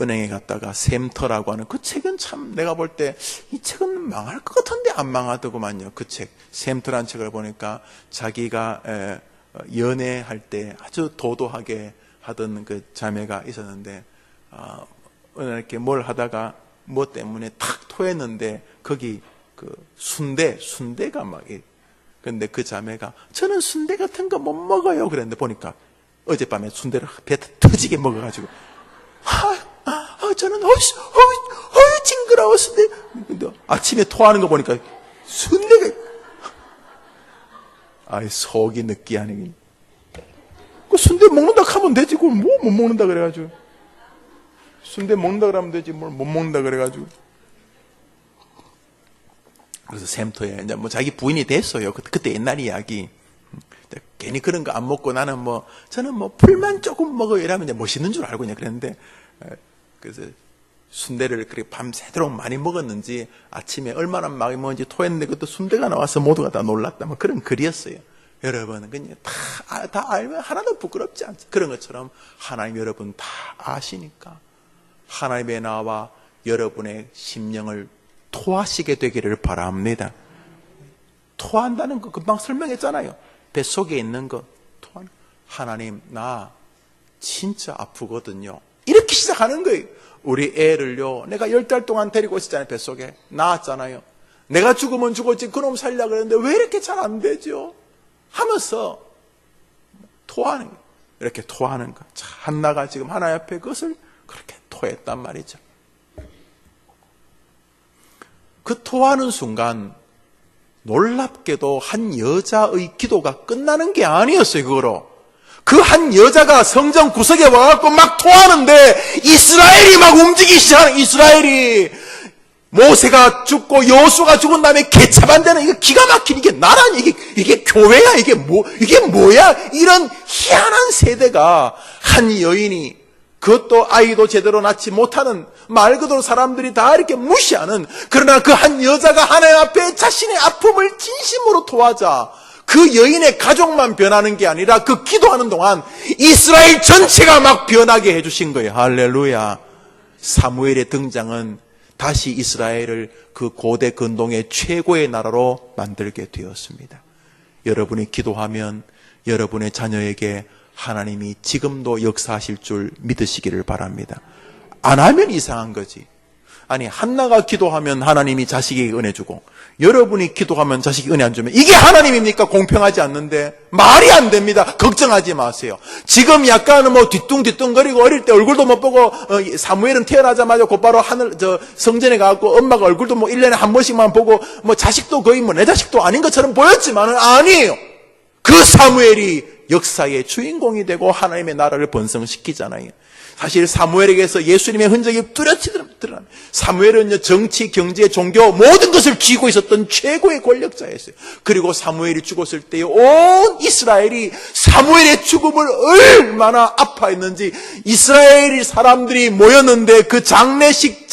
은행에 갔다가 샘터라고 하는 그 책은 참 내가 볼 때 이 책은 망할 것 같은데 안 망하더구만요. 그 책 샘터라는 책을 보니까 자기가 연애할 때 아주 도도하게 하던 그 자매가 있었는데 어느 날 이렇게 뭘 하다가 뭐 때문에 탁 토했는데 거기 그 순대가 막 근데 그 자매가 저는 순대 같은 거 못 먹어요 그랬는데 보니까 어젯밤에 순대를 배 터지게 먹어가지고 저는 징그러워 순대. 근데 아침에 토하는 거 보니까 순대가 속이 느끼하네. 그 순대 먹는다 하면 되지. 그걸 뭐 못 먹는다 그래가지고 순대 먹는다 그러면 되지 뭘 못 먹는다 그래가지고. 그래서 샘터에 이제 뭐 자기 부인이 됐어요. 그때 옛날 이야기. 괜히 그런 거 안 먹고 저는 풀만 조금 먹어요 이러면 이제 멋있는 줄 알고 그냥 그랬는데 그래서 순대를 그렇게 밤새도록 많이 먹었는지 아침에 얼마나 많이 먹었는지 토했는데 그것도 순대가 나와서 모두가 다 놀랐다. 뭐 그런 글이었어요. 여러분은 그냥 다 알면 하나도 부끄럽지 않죠. 그런 것처럼 하나님 여러분 다 아시니까 하나님의 나와 여러분의 심령을 토하시게 되기를 바랍니다. 토한다는 거 금방 설명했잖아요. 뱃속에 있는 거 토한 하나님 나 진짜 아프거든요. 이렇게 시작하는 거예요. 우리 애를요 내가 10달 동안 데리고 있었잖아요. 뱃속에 낳았잖아요. 내가 죽으면 죽었지 그놈 살려고 그랬는데 왜 이렇게 잘 안 되죠? 하면서 토하는 거예요. 이렇게 토하는 거. 자, 한나가 지금 하나님 앞에 그것을 그렇게 토했단 말이죠. 그 토하는 순간 놀랍게도 한 여자의 기도가 끝나는 게 아니었어요. 그거로 그 한 여자가 성전 구석에 와갖고 막 토하는데 이스라엘이 막 움직이기 시작하는 이스라엘이 모세가 죽고 여호수아가 죽은 다음에 개차반되는 이거 기가 막힌 이게 나라니 이게 교회야 이게 뭐야 이런 희한한 세대가 한 여인이 그것도 아이도 제대로 낳지 못하는 말 그대로 사람들이 다 이렇게 무시하는 그러나 그 한 여자가 하나님 앞에 자신의 아픔을 진심으로 토하자 그 여인의 가족만 변하는 게 아니라 그 기도하는 동안 이스라엘 전체가 막 변하게 해주신 거예요. 할렐루야. 사무엘의 등장은 다시 이스라엘을 그 고대 근동의 최고의 나라로 만들게 되었습니다. 여러분이 기도하면 여러분의 자녀에게 하나님이 지금도 역사하실 줄 믿으시기를 바랍니다. 안 하면 이상한 거지. 아니 한나가 기도하면 하나님이 자식에게 은혜 주고 여러분이 기도하면 자식이 은혜 안 주면 이게 하나님입니까? 공평하지 않는데 말이 안 됩니다. 걱정하지 마세요. 지금 약간 뒤뚱뒤뚱거리고 어릴 때 얼굴도 못 보고 사무엘은 태어나자마자 곧바로 성전에 가고 엄마가 얼굴도 1년에 한 번씩만 보고 자식도 거의 내 자식도 아닌 것처럼 보였지만은 아니에요. 그 사무엘이 역사의 주인공이 되고 하나님의 나라를 번성시키잖아요. 사실 사무엘에게서 예수님의 흔적이 뚜렷이 드러납니다. 사무엘은 정치, 경제, 종교 모든 것을 쥐고 있었던 최고의 권력자였어요. 그리고 사무엘이 죽었을 때 온 이스라엘이 사무엘의 죽음을 얼마나 아파했는지 이스라엘 사람들이 모였는데 그 장례식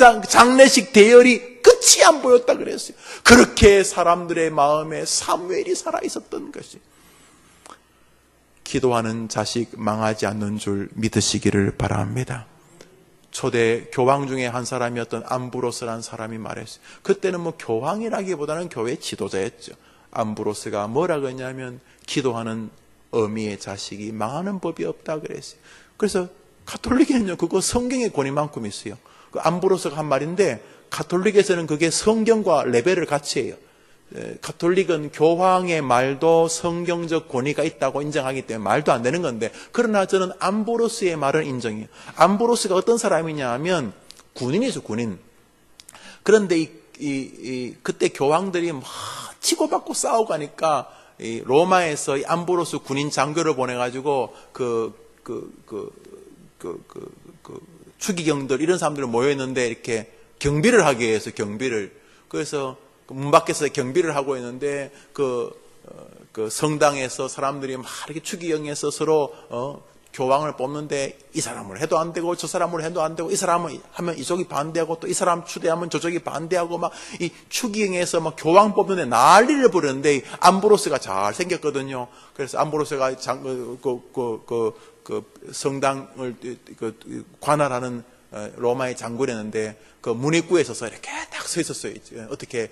대열이 끝이 안 보였다 그랬어요. 그렇게 사람들의 마음에 사무엘이 살아있었던 것이 기도하는 자식 망하지 않는 줄 믿으시기를 바랍니다. 초대 교황 중에 한 사람이었던 암브로스라는 사람이 말했어요. 그때는 교황이라기보다는 교회 지도자였죠. 암브로스가 뭐라 그랬냐면 기도하는 어미의 자식이 망하는 법이 없다 그랬어요. 그래서 가톨릭에는요 그거 성경의 권위만큼 있어요. 그 암브로스가 한 말인데 가톨릭에서는 그게 성경과 레벨을 같이 해요. 가톨릭은 교황의 말도 성경적 권위가 있다고 인정하기 때문에 말도 안 되는 건데, 그러나 저는 암브로스의 말은 인정해요. 암브로스가 어떤 사람이냐 하면 군인이죠, 군인. 그런데 그때 교황들이 막 치고받고 싸우고 하니까 로마에서 암브로스 군인 장교를 보내가지고 추기경들 이런 사람들이 모여있는데 이렇게 경비를 하게 해서 경비를. 그래서 문 밖에서 경비를 하고 있는데 그 성당에서 사람들이 막 이렇게 추기경에서 서로 교황을 뽑는데 이 사람을 해도 안 되고 저 사람을 해도 안 되고 이 사람을 하면 이쪽이 반대하고 또 이 사람 추대하면 저쪽이 반대하고 막 이 추기경에서 막 교황 뽑는데 난리를 부르는데 암브로스가 잘 생겼거든요. 그래서 암브로스가 성당을 관할하는 로마의 장군이었는데 그 문입구에 서서 이렇게 딱 서 있었어요. 어떻게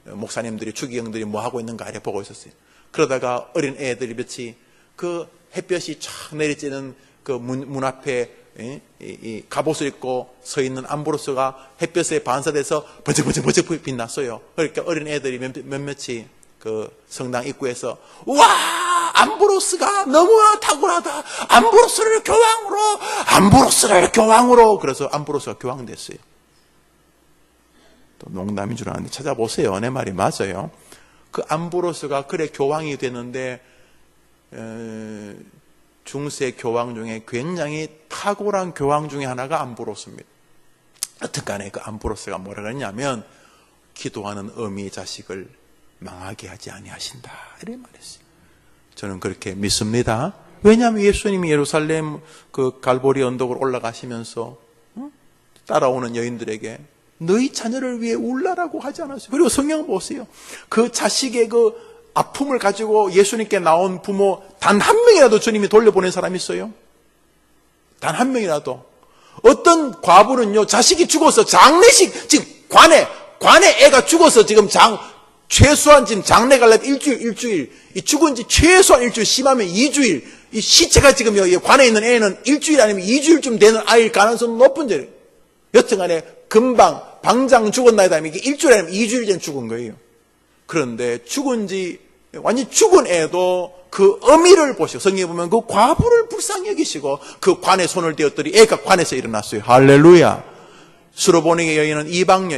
목사님들이 추기경들이 뭐 하고 있는가 이렇게 보고 있었어요. 그러다가 어린 애들이 몇이 그 햇볕이 쫙 내리쬐는 그 문 앞에 이 갑옷을 입고 서 있는 암브로스가 햇볕에 반사돼서 번쩍번쩍 빛났어요. 그러니까 어린 애들이 몇몇이 그 성당 입구에서 와, 암브로스가 너무 탁월하다. 암브로스를 교황으로. 그래서 암브로스가 교황 됐어요. 또 농담인 줄 알았는데 찾아보세요. 내 말이 맞아요. 그 암브로스가 그래 교황이 됐는데 중세 교황 중에 굉장히 탁월한 교황 중에 하나가 암브로스입니다. 여튼 간에 그 암브로스가 뭐라 그랬냐면 기도하는 어미의 자식을 망하게 하지 아니하신다 이런 말했어요. 저는 그렇게 믿습니다. 왜냐하면 예수님이 예루살렘 그 갈보리 언덕으로 올라가시면서 따라오는 여인들에게 너희 자녀를 위해 울라라고 하지 않았어요. 그리고 성경 보세요. 그 자식의 그 아픔을 가지고 예수님께 나온 부모 단 한 명이라도 주님이 돌려보낸 사람이 있어요? 단 한 명이라도. 어떤 과부는요, 자식이 죽어서 장례식, 지금 관에 애가 죽어서 지금 최소한 지금 장례 가려면 일주일. 이 죽은 지 최소한 일주일, 심하면 2주일. 이 시체가 지금 관에 있는 애는 일주일 아니면 2주일쯤 되는 아이일 가능성은 높은 데. 여튼 간에 금방, 방장 죽었나이다 하면 이게 일주일 아니면 2주일 전 죽은 거예요. 그런데 완전히 죽은 애도 그 어미를 보시고, 성경에 보면 그 과부를 불쌍히 여기시고 그 관에 손을 대었더니 애가 관에서 일어났어요. 할렐루야. 수로보니게 여인은 이방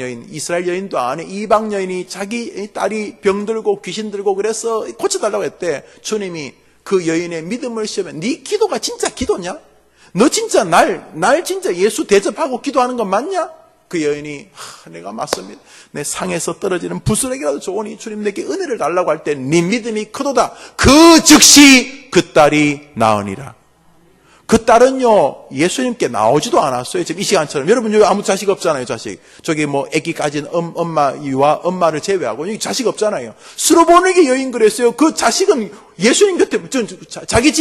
여인, 이스라엘 여인도 아니 이방 여인이 자기 딸이 병들고 귀신 들고 그래서 고쳐달라고 했대. 주님이 그 여인의 믿음을 시험해. 네 기도가 진짜 기도냐? 너 진짜 날 진짜 예수 대접하고 기도하는 건 맞냐? 그 여인이 내가 맞습니다. 내 상에서 떨어지는 부스러기라도 좋으니 주님 내게 은혜를 달라고 할 때 네 믿음이 크도다. 그 즉시 그 딸이 나으니라. 그 딸은요 예수님께 나오지도 않았어요. 지금 이 시간처럼. 여러분 여기 아무 자식 없잖아요. 자식. 저기 뭐 아기 가진 엄마와 엄마를 제외하고 여기 자식 없잖아요. 수로보니게 여인 그랬어요. 그 자식은 예수님 곁에 자기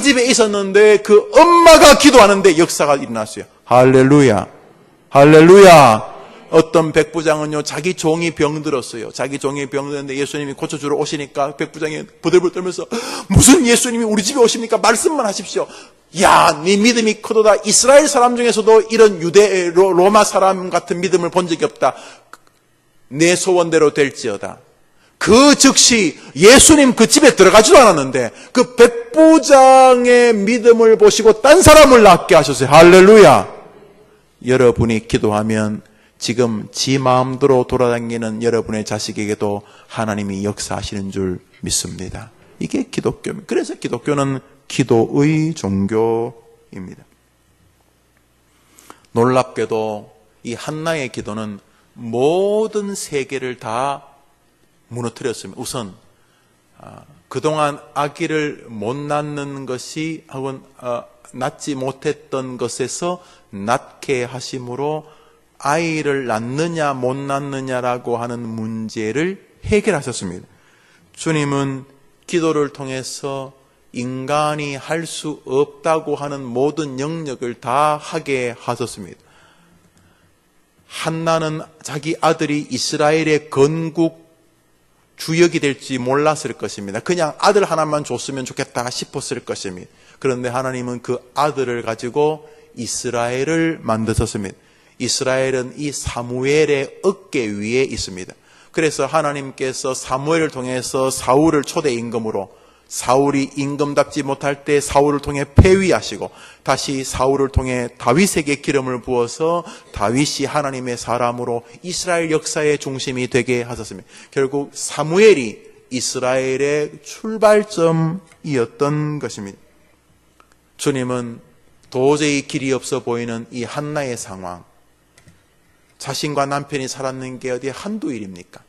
집에 있었는데 그 엄마가 기도하는데 역사가 일어났어요. 할렐루야. 할렐루야. 어떤 백부장은요, 자기 종이 병들었어요. 자기 종이 병들었는데 예수님이 고쳐주러 오시니까 백부장이 부들부들 떨면서 무슨 예수님이 우리 집에 오십니까? 말씀만 하십시오. 야, 네 믿음이 크도다. 이스라엘 사람 중에서도 이런 로마 사람 같은 믿음을 본 적이 없다. 내 소원대로 될지어다. 그 즉시 예수님 그 집에 들어가지도 않았는데 그 백부장의 믿음을 보시고 딴 사람을 낫게 하셨어요. 할렐루야. 여러분이 기도하면 지금 지 마음대로 돌아다니는 여러분의 자식에게도 하나님이 역사하시는 줄 믿습니다. 이게 기독교입니다. 그래서 기독교는 기도의 종교입니다. 놀랍게도 이 한나의 기도는 모든 세계를 다 무너뜨렸습니다. 우선 그동안 아기를 못 낳는 것이 혹은 낳지 못했던 것에서 낳게 하심으로 아이를 낳느냐 못 낳느냐라고 하는 문제를 해결하셨습니다. 주님은 기도를 통해서 인간이 할 수 없다고 하는 모든 영역을 다 하게 하셨습니다. 한나는 자기 아들이 이스라엘의 건국 주역이 될지 몰랐을 것입니다. 그냥 아들 하나만 줬으면 좋겠다 싶었을 것입니다. 그런데 하나님은 그 아들을 가지고 이스라엘을 만드셨습니다. 이스라엘은 이 사무엘의 어깨 위에 있습니다. 그래서 하나님께서 사무엘을 통해서 사울을 초대 임금으로, 사울이 임금답지 못할 때 사울을 통해 폐위하시고 다시 사울을 통해 다윗에게 기름을 부어서 다윗이 하나님의 사람으로 이스라엘 역사의 중심이 되게 하셨습니다. 결국 사무엘이 이스라엘의 출발점이었던 것입니다. 주님은 도저히 길이 없어 보이는 이 한나의 상황, 자신과 남편이 살았는 게 어디 한두 일입니까?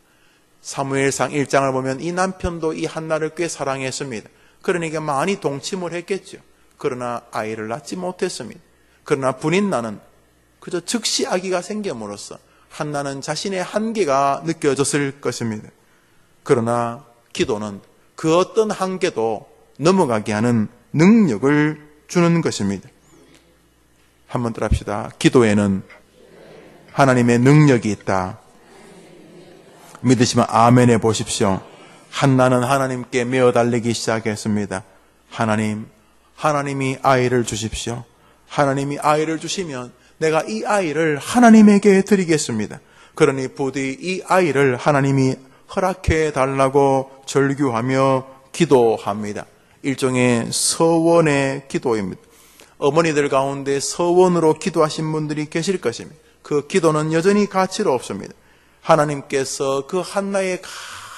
사무엘상 1장을 보면 이 남편도 이 한나를 꽤 사랑했습니다. 그러니까 많이 동침을 했겠죠. 그러나 아이를 낳지 못했습니다. 그러나 분인 나는 그저 즉시 아기가 생김으로써 한나는 자신의 한계가 느껴졌을 것입니다. 그러나 기도는 그 어떤 한계도 넘어가게 하는 능력을 주는 것입니다. 한번 더 합시다. 기도에는 하나님의 능력이 있다. 믿으시면 아멘 해보십시오. 한나는 하나님께 메어 달리기 시작했습니다. 하나님이 아이를 주십시오. 하나님이 아이를 주시면 내가 이 아이를 하나님에게 드리겠습니다. 그러니 부디 이 아이를 하나님이 허락해 달라고 절규하며 기도합니다. 일종의 서원의 기도입니다. 어머니들 가운데 서원으로 기도하신 분들이 계실 것입니다. 그 기도는 여전히 가치로 없습니다. 하나님께서 그 한나의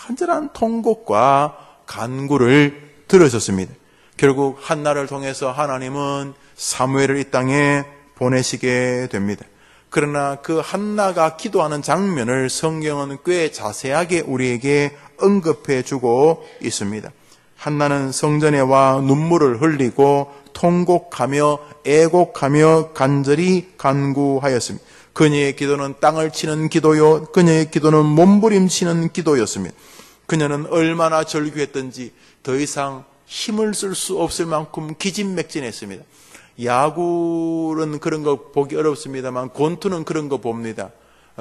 간절한 통곡과 간구를 들으셨습니다. 결국 한나를 통해서 하나님은 사무엘을 이 땅에 보내시게 됩니다. 그러나 그 한나가 기도하는 장면을 성경은 꽤 자세하게 우리에게 언급해 주고 있습니다. 한나는 성전에 와 눈물을 흘리고 통곡하며 애곡하며 간절히 간구하였습니다. 그녀의 기도는 땅을 치는 기도요, 그녀의 기도는 몸부림치는 기도였습니다. 그녀는 얼마나 절규했던지 더 이상 힘을 쓸 수 없을 만큼 기진맥진했습니다. 야구는 그런 거 보기 어렵습니다만 권투는 그런 거 봅니다.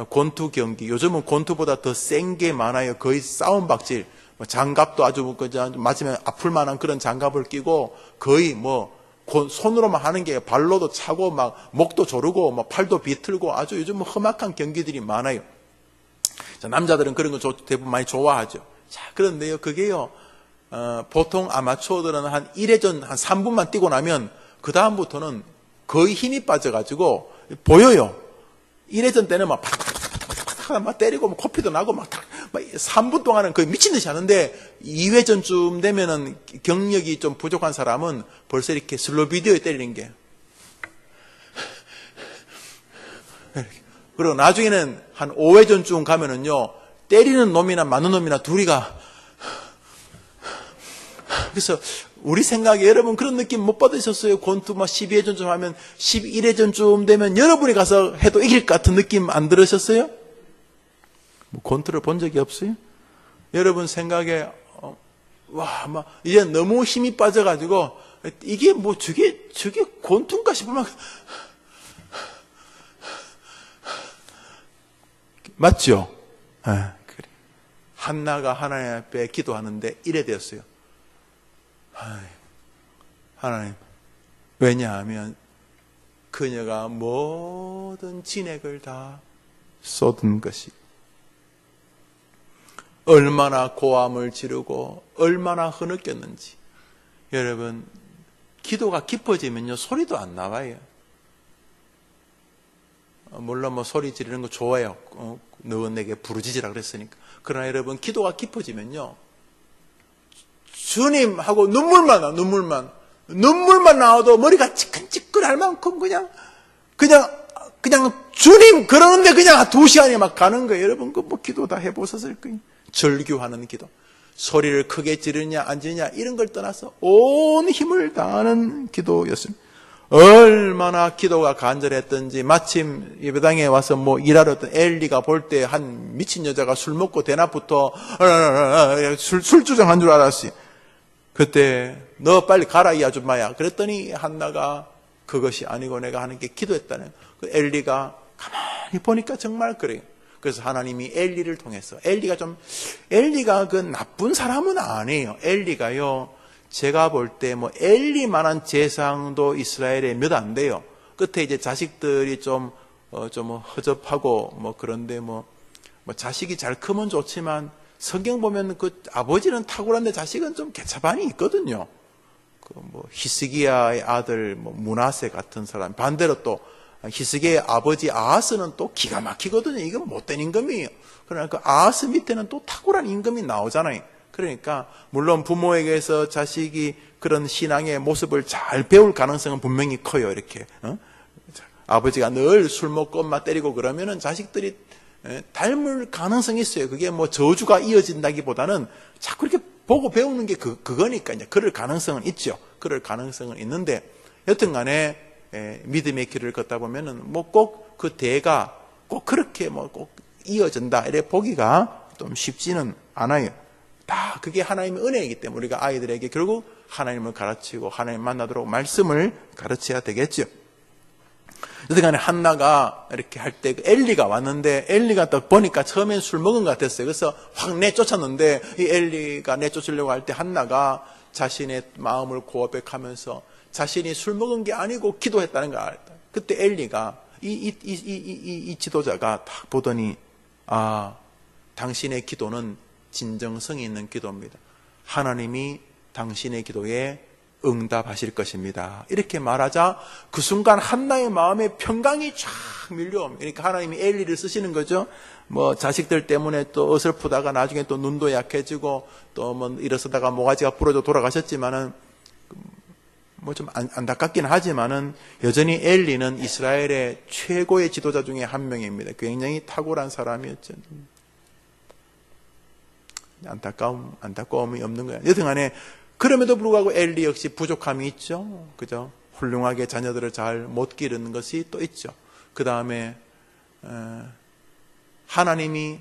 권투 경기, 요즘은 권투보다 더 센 게 많아요. 거의 싸움박질, 장갑도 아주 맞으면 아플 만한 그런 장갑을 끼고 거의 손으로만 하는 게 발로도 차고 막 목도 조르고 막 팔도 비틀고 아주 요즘 험악한 경기들이 많아요. 자, 남자들은 그런 거 대부분 많이 좋아하죠. 자, 그런데요, 그게요, 보통 아마추어들은 한 1회전 한 3분만 뛰고 나면 그 다음부터는 거의 힘이 빠져가지고 보여요. 1회전 때는 막 때리고 코피도 나고 막 3분 동안은 거의 미친 듯이 하는데 2회전쯤 되면은 경력이 좀 부족한 사람은 벌써 이렇게 슬로 비디오에 때리는 게. 그리고 나중에는 한 5회전쯤 가면은요, 때리는 놈이나 맞는 놈이나 둘이가. 그래서 우리 생각에 여러분 그런 느낌 못 받으셨어요? 권투 12회전쯤 하면 11회전쯤 되면 여러분이 가서 해도 이길 것 같은 느낌 안 들으셨어요? 권투를 본 적이 없어요? 여러분 생각에 이제 너무 힘이 빠져가지고 이게 저게 권투인가 싶으면 맞죠? 그래. 한나가 하나님 앞에 기도하는데 이래 되었어요. 하나님, 왜냐하면 그녀가 모든 진액을 다 쏟은 것이 얼마나 고함을 지르고 얼마나 흐느꼈는지. 여러분, 기도가 깊어지면요 소리도 안 나와요. 물론 소리 지르는 거 좋아요. 너 내게 부르짖으라 그랬으니까. 그러나 여러분, 기도가 깊어지면요 주님 하고 눈물만 나와도 머리가 찌끈찌끈할 만큼 그냥 주님 그러는데 그냥 2시간이 막 가는 거예요. 여러분 기도 다 해보셨을 거예요. 절규하는 기도, 소리를 크게 지르냐 안 지르냐 이런 걸 떠나서 온 힘을 다하는 기도였습니다. 얼마나 기도가 간절했던지 마침 예배당에 와서 일하러 왔던 엘리가 볼 때 한 미친 여자가 술 먹고 대낮부터 술주정한 줄 알았어요. 그때 너 빨리 가라 이 아줌마야. 그랬더니 한나가 그것이 아니고 내가 하는 게 기도했다는. 그 엘리가 가만히 보니까 정말 그래요. 그래서 하나님이 엘리를 통해서 엘리가 그 나쁜 사람은 아니에요. 엘리가요, 제가 볼 때 엘리만한 재상도 이스라엘에 몇 안 돼요. 끝에 이제 자식들이 좀 좀 허접하고 그런데 자식이 잘 크면 좋지만 성경 보면 그 아버지는 탁월한데 자식은 좀 개차반이 있거든요. 히스기야의 아들 므낫세 같은 사람, 반대로 또 히스기야의 아버지 아하스는 또 기가 막히거든요. 이건 못된 임금이에요. 그러나 그 아하스 밑에는 또 탁월한 임금이 나오잖아요. 그러니까 물론 부모에게서 자식이 그런 신앙의 모습을 잘 배울 가능성은 분명히 커요. 이렇게 아버지가 늘 술 먹고 엄마 때리고 그러면은 자식들이 닮을 가능성이 있어요. 그게 저주가 이어진다기보다는 자꾸 이렇게 보고 배우는 게 그거니까 이제 그럴 가능성은 있죠. 그럴 가능성은 있는데 여튼 간에 믿음의 길을 걷다 보면은 꼭 그 대가 꼭 그렇게 꼭 이어진다 이래 보기가 좀 쉽지는 않아요. 다 그게 하나님의 은혜이기 때문에 우리가 아이들에게 결국 하나님을 가르치고 하나님 만나도록 말씀을 가르쳐야 되겠죠. 여튼 간에 한나가 이렇게 할 때 엘리가 왔는데 엘리가 딱 보니까 처음엔 술 먹은 것 같았어요. 그래서 확 내쫓았는데 이 엘리가 내쫓으려고 할 때 한나가 자신의 마음을 고백하면서 자신이 술 먹은 게 아니고 기도했다는 걸 알았다. 그때 엘리가 이 지도자가 딱 보더니 당신의 기도는 진정성이 있는 기도입니다. 하나님이 당신의 기도에 응답하실 것입니다. 이렇게 말하자 그 순간 한나의 마음에 평강이 쫙 밀려옵니다. 그러니까 하나님이 엘리를 쓰시는 거죠. 자식들 때문에 또 어설프다가 나중에 또 눈도 약해지고 또 일어서다가 모가지가 부러져 돌아가셨지만은 좀 안타깝긴 하지만은 여전히 엘리는 이스라엘의 최고의 지도자 중에 한 명입니다. 굉장히 탁월한 사람이었죠. 안타까움이 없는 거예요. 여튼간에 그럼에도 불구하고 엘리 역시 부족함이 있죠. 그죠? 훌륭하게 자녀들을 잘 못 기르는 것이 또 있죠. 그 다음에 하나님이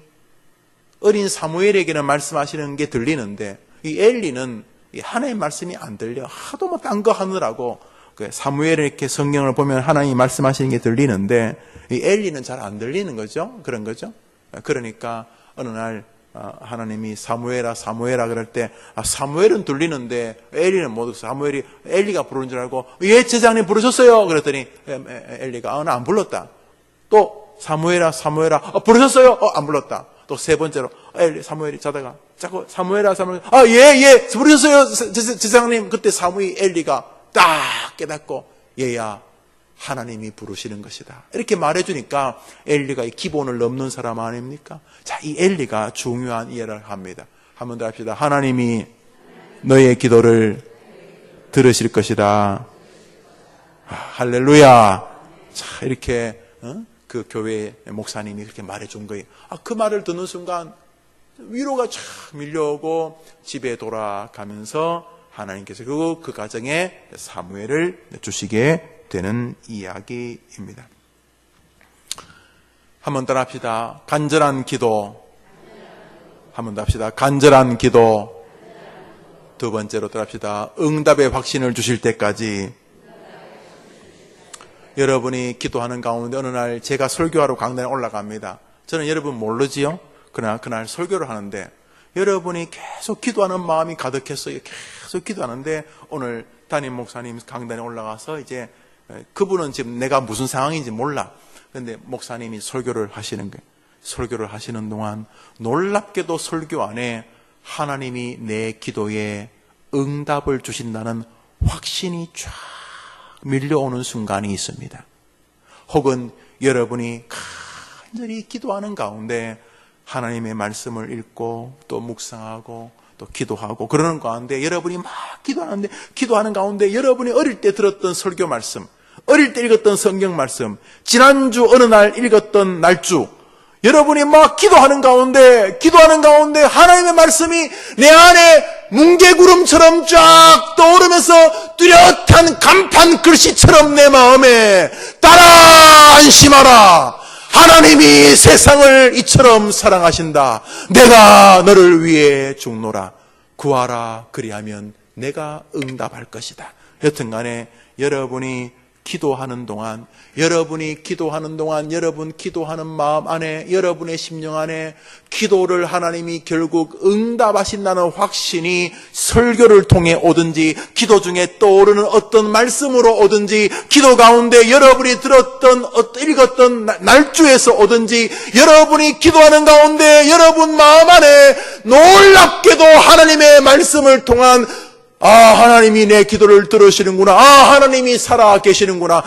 어린 사무엘에게는 말씀하시는 게 들리는데 이 엘리는 하나님의 말씀이 안 들려. 하도 딴 거 하느라고 사무엘을 이렇게 성경을 보면 하나님이 말씀하시는 게 들리는데 이 엘리는 잘 안 들리는 거죠. 그런 거죠. 그러니까 어느 날 하나님이 사무엘아 그럴 때 사무엘은 들리는데 엘리는 못 듣고 사무엘이 엘리가 부르는 줄 알고 예 제장님 부르셨어요. 그랬더니 엘리가 나 안 불렀다. 또 사무엘아 부르셨어요. 안 불렀다. 또 세 번째로 사무엘이 자다가 자꾸 사무엘아 예 부르셨어요 제장님. 그때 엘리가 딱 깨닫고 얘야 하나님이 부르시는 것이다. 이렇게 말해주니까 엘리가 이 기본을 넘는 사람 아닙니까? 자, 이 엘리가 중요한 이해를 합니다. 한 번 더 합시다. 하나님이 너의 기도를 들으실 것이다. 할렐루야. 자, 이렇게 그 교회 목사님이 그렇게 말해준 거예요. 그 말을 듣는 순간 위로가 쫙 밀려오고 집에 돌아가면서 하나님께서 그 가정에 사무엘을 주시게 되는 이야기입니다. 한번 따라 합시다. 간절한 기도. 한번 더 합시다. 간절한 기도. 두 번째로 따라 합시다. 응답의 확신을 주실 때까지. 여러분이 기도하는 가운데 어느 날 제가 설교하러 강단에 올라갑니다. 저는 여러분 모르지요? 그러나 그날 설교를 하는데 여러분이 계속 기도하는 마음이 가득했어요. 계속 기도하는데 오늘 담임 목사님 강단에 올라가서 이제 그분은 지금 내가 무슨 상황인지 몰라. 그런데 목사님이 설교를 하시는 거예요. 설교를 하시는 동안 놀랍게도 설교 안에 하나님이 내 기도에 응답을 주신다는 확신이 쫙 밀려오는 순간이 있습니다. 혹은 여러분이 간절히 기도하는 가운데 하나님의 말씀을 읽고 또 묵상하고 또 기도하고 그러는 가운데 여러분이 막 기도하는 가운데 여러분이 어릴 때 들었던 설교 말씀, 어릴 때 읽었던 성경 말씀, 지난주 어느 날 읽었던 날주, 여러분이 막 기도하는 가운데 하나님의 말씀이 내 안에 뭉게구름처럼 쫙 떠오르면서 뚜렷한 간판 글씨처럼 내 마음에 따라 안심하라. 하나님이 세상을 이처럼 사랑하신다. 내가 너를 위해 죽노라. 구하라. 그리하면 내가 응답할 것이다. 여튼간에 여러분이 기도하는 동안, 여러분이 기도하는 동안 여러분 기도하는 마음 안에, 여러분의 심령 안에 기도를 하나님이 결국 응답하신다는 확신이 설교를 통해 오든지, 기도 중에 떠오르는 어떤 말씀으로 오든지, 기도 가운데 여러분이 들었던, 읽었던 날주에서 오든지, 여러분이 기도하는 가운데 여러분 마음 안에 놀랍게도 하나님의 말씀을 통한 하나님이 내 기도를 들으시는구나. 하나님이 살아 계시는구나.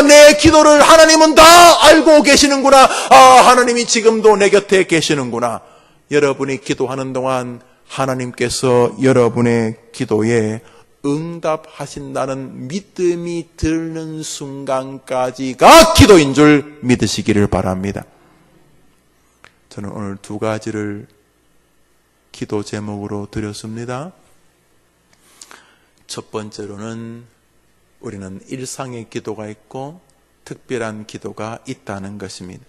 내 기도를 하나님은 다 알고 계시는구나. 하나님이 지금도 내 곁에 계시는구나. 여러분이 기도하는 동안 하나님께서 여러분의 기도에 응답하신다는 믿음이 드는 순간까지가 기도인 줄 믿으시기를 바랍니다. 저는 오늘 두 가지를 기도 제목으로 드렸습니다. 첫 번째로는 우리는 일상의 기도가 있고 특별한 기도가 있다는 것입니다.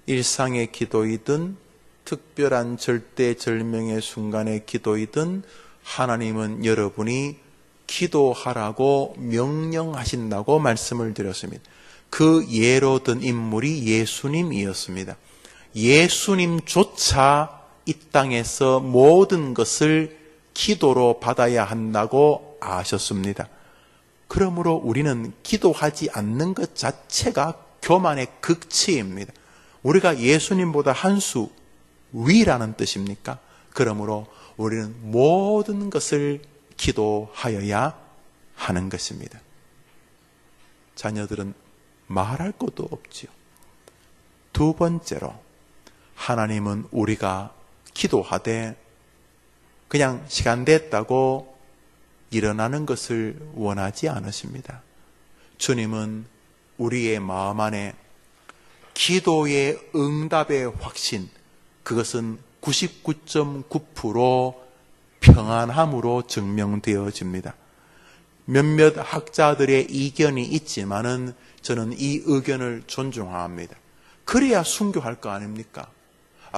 일상의 기도이든 특별한 절대절명의 순간의 기도이든 하나님은 여러분이 기도하라고 명령하신다고 말씀을 드렸습니다. 그 예로 든 인물이 예수님이었습니다. 예수님조차 이 땅에서 모든 것을 기도로 받아야 한다고 아셨습니다. 그러므로 우리는 기도하지 않는 것 자체가 교만의 극치입니다. 우리가 예수님보다 한 수 위라는 뜻입니까? 그러므로 우리는 모든 것을 기도하여야 하는 것입니다. 자녀들은 말할 것도 없지요. 두 번째로, 하나님은 우리가 기도하되 그냥 시간 됐다고 일어나는 것을 원하지 않으십니다. 주님은 우리의 마음 안에 기도의 응답의 확신, 그것은 99.9% 평안함으로 증명되어집니다. 몇몇 학자들의 이견이 있지만은 저는 이 의견을 존중합니다. 그래야 순교할 거 아닙니까?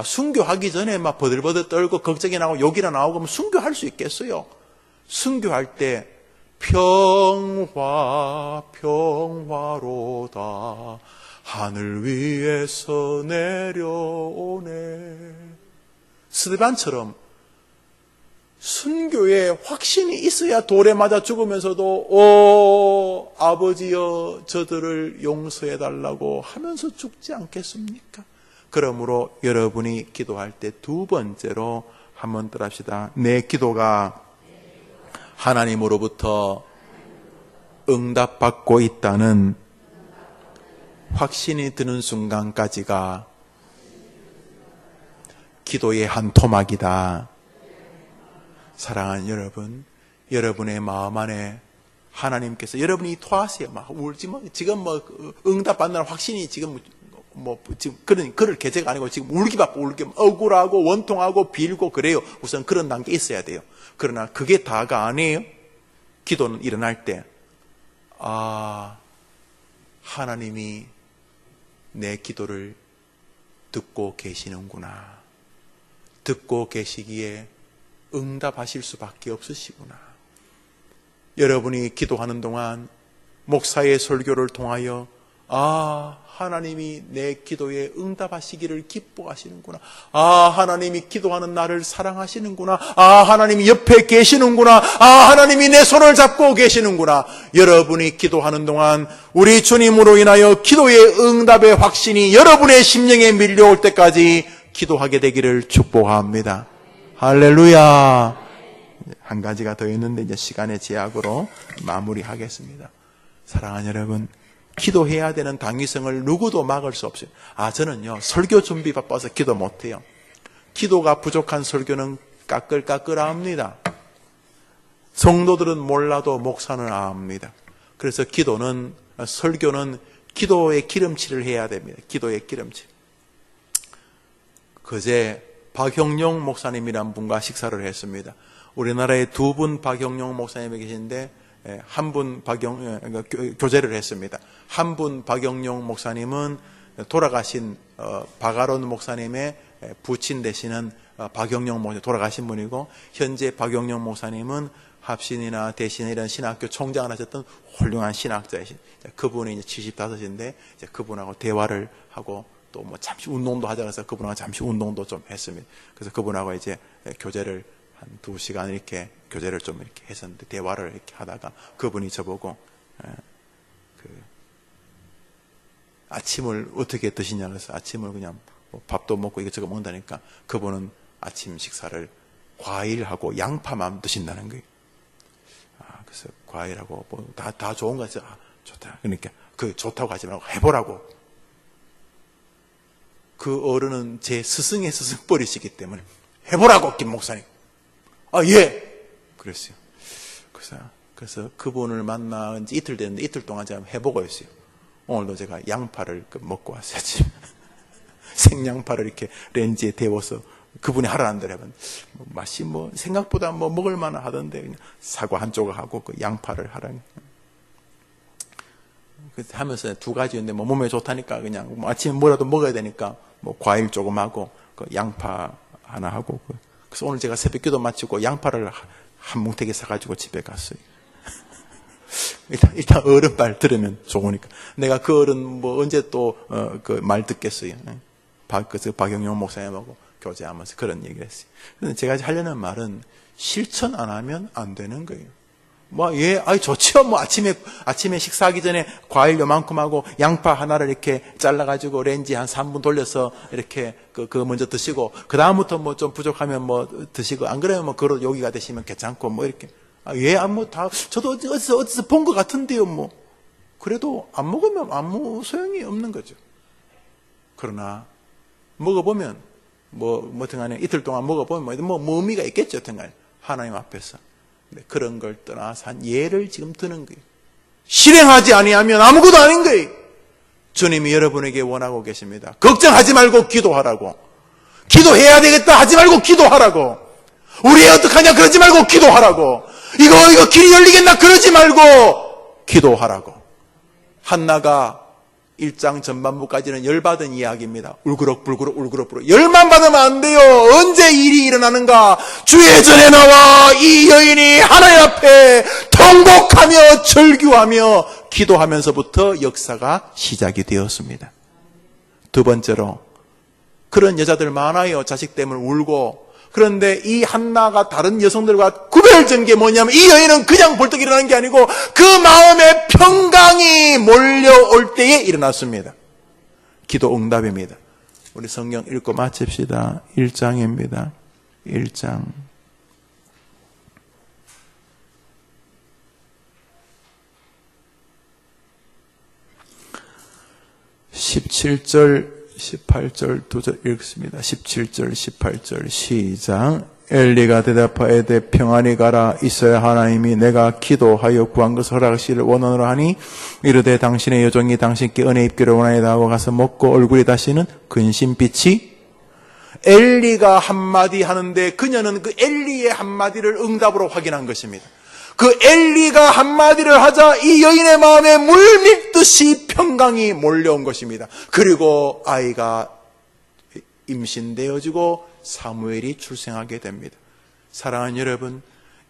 순교하기 전에 막 버들버들 떨고 걱정이 나고 욕이나 나오고 하면 순교할 수 있겠어요? 순교할 때 평화로다 하늘 위에서 내려오네. 스데반처럼 순교에 확신이 있어야 돌에 맞아 죽으면서도 아버지여 저들을 용서해달라고 하면서 죽지 않겠습니까? 그러므로 여러분이 기도할 때 두 번째로 한번 더 합시다. 내 기도가 하나님으로부터 응답받고 있다는 확신이 드는 순간까지가 기도의 한 토막이다. 사랑하는 여러분, 여러분의 마음 안에 하나님께서, 여러분이 토하세요. 막 울지 마. 지금 응답받는 확신이 지금 그럴 계제가 아니고 지금 울기 바빠, 억울하고 원통하고 빌고 그래요. 우선 그런 단계 있어야 돼요. 그러나 그게 다가 아니에요. 기도는 일어날 때, 하나님이 내 기도를 듣고 계시는구나. 듣고 계시기에 응답하실 수밖에 없으시구나. 여러분이 기도하는 동안 목사의 설교를 통하여 하나님이 내 기도에 응답하시기를 기뻐하시는구나. 하나님이 기도하는 나를 사랑하시는구나. 하나님이 옆에 계시는구나. 하나님이 내 손을 잡고 계시는구나. 여러분이 기도하는 동안 우리 주님으로 인하여 기도의 응답의 확신이 여러분의 심령에 밀려올 때까지 기도하게 되기를 축복합니다. 할렐루야. 한 가지가 더 있는데 이제 시간의 제약으로 마무리하겠습니다. 사랑하는 여러분, 기도해야 되는 당위성을 누구도 막을 수 없어요. 저는요, 설교 준비 바빠서 기도 못해요. 기도가 부족한 설교는 까끌까끌합니다. 성도들은 몰라도 목사는 압니다. 그래서 설교는 기도의 기름칠을 해야 됩니다. 기도의 기름칠. 그제 박형룡 목사님이란 분과 식사를 했습니다. 우리나라에 두 분 박형룡 목사님이 계신데 한 분 교제를 했습니다. 한 분 박영용 목사님은 돌아가신 박아론 목사님의 부친 되시는 박영용 목사님, 돌아가신 분이고, 현재 박영용 목사님은 합신이나 대신 이런 신학교 총장을 하셨던 훌륭한 신학자이신 그분이 이제 75인데 이제 그분하고 대화를 하고 또 뭐 잠시 운동도 하자 그래서 그분하고 잠시 운동도 좀 했습니다. 그래서 그분하고 이제 교제를 한 2시간 이렇게 교제를 좀 이렇게 했었는데 대화를 이렇게 하다가 그분이 저보고 아침을 어떻게 드시냐 그래서 아침을 그냥 뭐 밥도 먹고 이것저것 먹는다니까 그분은 아침 식사를 과일하고 양파만 드신다는 거예요. 그래서 과일하고 뭐 다 좋은 거죠. 좋다. 그러니까 그 좋다고 하지 말고 해보라고. 그 어른은 제 스승의 스승뻘이시기 때문에 해보라고 김 목사님. 예. 그랬어요. 그래서 그분을 만난 지 이틀 됐는데 이틀 동안 제가 해보고 있어요. 오늘도 제가 양파를 먹고 왔어요. 생양파를 이렇게 렌즈에 데워서 그분이 하라는 대로 해봤는데 맛이 뭐 생각보다 뭐 먹을 만은 하던데 그냥 사과 한 조각하고 그 양파를 하라니. 그래서 하면서 2가지였는데 뭐 몸에 좋다니까 그냥 뭐 아침에 뭐라도 먹어야 되니까 뭐 과일 조금 하고 그 양파 하나 하고 그래서 오늘 제가 새벽기도 마치고 양파를 한 뭉태기 사가지고 집에 갔어요. 일단 어른 말 들으면 좋으니까. 내가 그 어른 뭐 언제 또 그 말 듣겠어요. 박영용 목사님하고 교제하면서 그런 얘기를 했어요. 그런데 제가 하려는 말은 실천 안 하면 안 되는 거예요. 좋죠. 뭐 아침에 식사하기 전에 과일 요만큼 하고 양파 하나를 이렇게 잘라가지고 렌지 한 3분 돌려서 이렇게 그거 먼저 드시고 그 다음부터 뭐 좀 부족하면 뭐 드시고 안 그러면 뭐 그릇 요기가 되시면 괜찮고 뭐 이렇게. 저도 어디서 본 것 같은데요, 뭐. 그래도 안 먹으면 아무 소용이 없는 거죠. 그러나, 먹어보면, 등간에 이틀 동안 먹어보면, 뭐 의미가 있겠죠, 등간에. 하나님 앞에서. 그런 걸 떠나서 한 예를 지금 드는 거예요. 실행하지 아니하면 아무것도 아닌 거예요. 주님이 여러분에게 원하고 계십니다. 걱정하지 말고 기도하라고. 기도해야 되겠다 하지 말고 기도하라고. 우리 애 어떡하냐 그러지 말고 기도하라고. 이거 길이 열리겠나 그러지 말고 기도하라고. 한나가 1장 전반부까지는 열받은 이야기입니다. 울그럭불그럭 열만 받으면 안 돼요. 언제 일이 일어나는가. 주의 전에 나와 이 여인이 하나님 앞에 통곡하며 절규하며 기도하면서부터 역사가 시작이 되었습니다. 2번째로 그런 여자들 많아요. 자식 때문에 울고. 그런데 이 한나가 다른 여성들과 구별된 게 뭐냐면 이 여인은 그냥 벌떡 일어나는 게 아니고 그 마음에 평강이 몰려올 때에 일어났습니다. 기도 응답입니다. 우리 성경 읽고 마칩시다. 1장입니다. 1장. 17절 18절 2절 읽습니다. 17절 18절 시작. 엘리가 대답하되 평안히 가라. 있어야 하나님이 내가 기도하여 구한 것을 허락하시기를 원하노라 하니 이르되 당신의 여종이 당신께 은혜 입기를 원하이다 하고 가서 먹고 얼굴이 다시는 근심빛이. 엘리가 한마디 하는데 그녀는 그 엘리의 한마디를 응답으로 확인한 것입니다. 그 엘리가 한마디를 하자 이 여인의 마음에 물밀듯이 평강이 몰려온 것입니다. 그리고 아이가 임신되어지고 사무엘이 출생하게 됩니다. 사랑하는 여러분,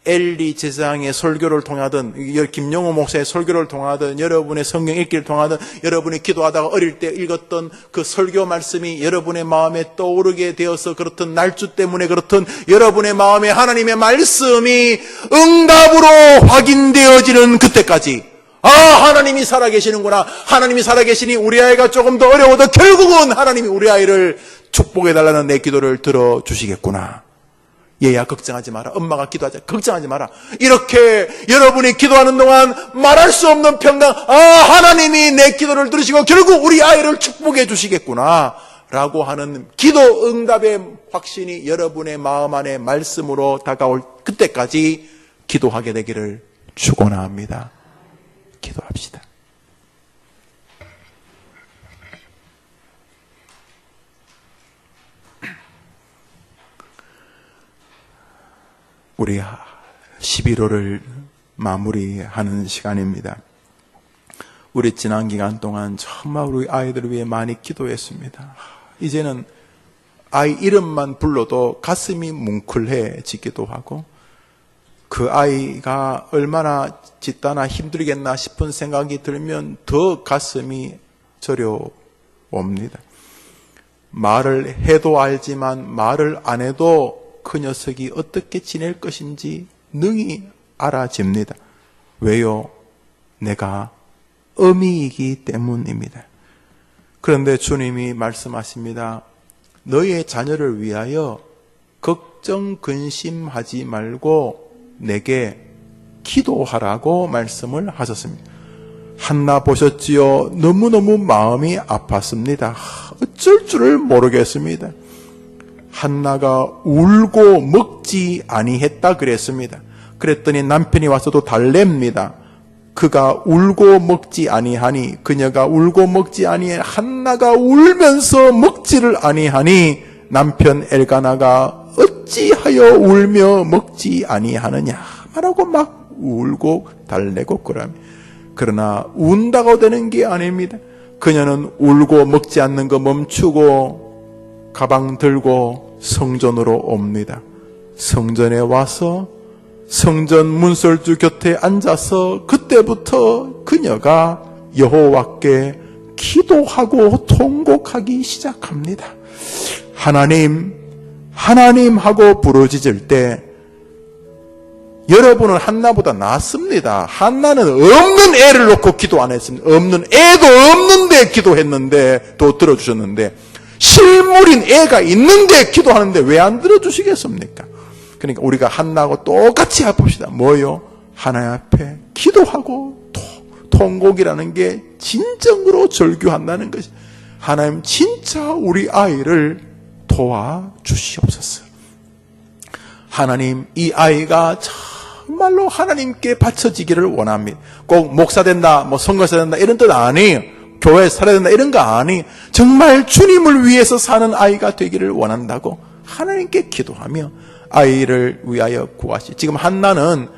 엘리 제사장의 설교를 통하든 김용호 목사의 설교를 통하든 여러분의 성경 읽기를 통하든 여러분이 기도하다가 어릴 때 읽었던 그 설교 말씀이 여러분의 마음에 떠오르게 되어서 그렇든 날주 때문에 그렇든 여러분의 마음에 하나님의 말씀이 응답으로 확인되어지는 그때까지 하나님이 살아계시는구나. 하나님이 살아계시니 우리 아이가 조금 더 어려워도 결국은 하나님이 우리 아이를 축복해달라는 내 기도를 들어주시겠구나. 얘야 걱정하지 마라. 엄마가 기도하자. 걱정하지 마라. 이렇게 여러분이 기도하는 동안 말할 수 없는 평강. 하나님이 내 기도를 들으시고 결국 우리 아이를 축복해 주시겠구나 라고 하는 기도 응답의 확신이 여러분의 마음 안에 말씀으로 다가올 그때까지 기도하게 되기를 축원합니다. 기도합시다. 우리 11월을 마무리하는 시간입니다. 우리 지난 기간 동안 정말 우리 아이들을 위해 많이 기도했습니다. 이제는 아이 이름만 불러도 가슴이 뭉클해지기도 하고 그 아이가 얼마나 짓다나 힘들겠나 싶은 생각이 들면 더 가슴이 저려옵니다. 말을 해도 알지만 말을 안 해도 그 녀석이 어떻게 지낼 것인지 능히 알아집니다. 왜요? 내가 어미이기 때문입니다. 그런데 주님이 말씀하십니다. 너의 자녀를 위하여 걱정 근심하지 말고 내게 기도하라고 말씀을 하셨습니다. 한나 보셨지요? 너무너무 마음이 아팠습니다. 어쩔 줄을 모르겠습니다. 한나가 울고 먹지 아니했다 그랬습니다. 그랬더니 남편이 와서도 달랩니다. 그가 울고 먹지 아니하니, 그녀가 울고 먹지 아니해 한나가 울면서 먹지를 아니하니 남편 엘가나가 어찌하여 울며 먹지 아니하느냐 말하고 막 울고 달래고 그럽니다. 그러나 운다고 되는 게 아닙니다. 그녀는 울고 먹지 않는 거 멈추고 가방 들고 성전으로 옵니다. 성전에 와서 성전 문설주 곁에 앉아서 그때부터 그녀가 여호와께 기도하고 통곡하기 시작합니다. 하나님 하고 부르짖을 때 여러분은 한나보다 낫습니다. 한나는 없는 애를 놓고 기도 안 했습니다. 없는 애도 없는데 기도했는데 또 들어주셨는데, 실물인 애가 있는데 기도하는데 왜 안 들어주시겠습니까? 그러니까 우리가 한나하고 똑같이 해봅시다. 뭐요? 하나님 앞에 기도하고 통곡이라는 게 진정으로 절규한다는 것이, 하나님 진짜 우리 아이를 도와주시옵소서. 하나님, 이 아이가 정말로 하나님께 바쳐지기를 원합니다. 꼭 목사 된다, 선교사 된다 이런 뜻 아니에요. 교회 살아야 된다 이런 거 아니에요. 정말 주님을 위해서 사는 아이가 되기를 원한다고 하나님께 기도하며 아이를 위하여 구하시. 지금 한나는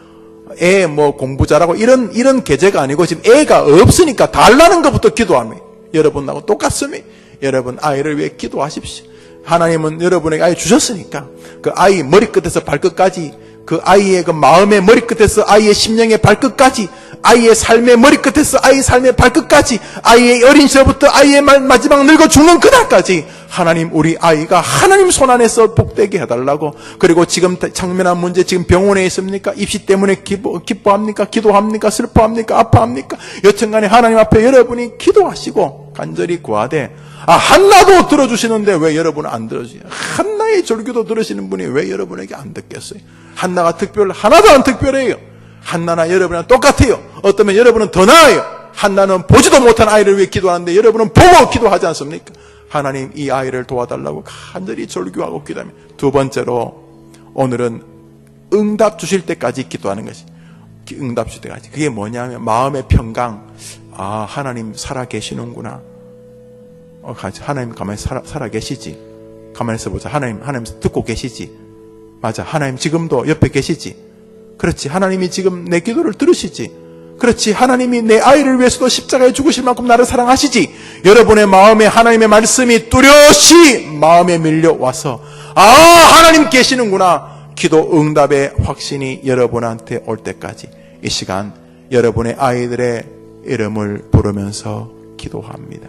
애 공부 잘하고 이런 계제가 아니고 지금 애가 없으니까 달라는 것부터 기도합니다. 여러분하고 똑같습니다. 여러분 아이를 위해 기도하십시오. 하나님은 여러분에게 아이 주셨으니까 그 아이 머리끝에서 발끝까지, 그 아이의 그 마음의 머리끝에서 아이의 심령의 발끝까지, 아이의 삶의 머리끝에서 아이의 삶의 발끝까지, 아이의 어린 시절부터 아이의 마지막 늙어 죽는 그날까지 하나님, 우리 아이가 하나님 손안에서 복되게 해달라고. 그리고 지금 장면한 문제, 지금 병원에 있습니까? 입시 때문에 기뻐합니까? 기도합니까? 슬퍼합니까? 아파합니까? 여튼간에 하나님 앞에 여러분이 기도하시고 간절히 구하되, 한나도 들어주시는데 왜 여러분은 안 들어주세요? 한나의 절규도 들으시는 분이 왜 여러분에게 안 듣겠어요? 한나가 하나도 안 특별해요. 한나나 여러분이랑 똑같아요. 어쩌면 여러분은 더 나아요. 한나는 보지도 못한 아이를 위해 기도하는데 여러분은 보고 기도하지 않습니까? 하나님, 이 아이를 도와달라고 간절히 절규하고 기도합니다. 두 번째로, 오늘은 응답 주실 때까지 기도하는 것이, 응답 주실 때까지. 그게 뭐냐면 마음의 평강. 하나님 살아 계시는구나. 하나님 가만히 살아 계시지. 가만히 있어보자. 하나님 듣고 계시지. 맞아. 하나님 지금도 옆에 계시지. 그렇지. 하나님이 지금 내 기도를 들으시지. 그렇지. 하나님이 내 아이를 위해서도 십자가에 죽으실 만큼 나를 사랑하시지. 여러분의 마음에 하나님의 말씀이 뚜렷이 마음에 밀려와서, 하나님 계시는구나. 기도 응답의 확신이 여러분한테 올 때까지 이 시간 여러분의 아이들의 이름을 부르면서 기도합니다.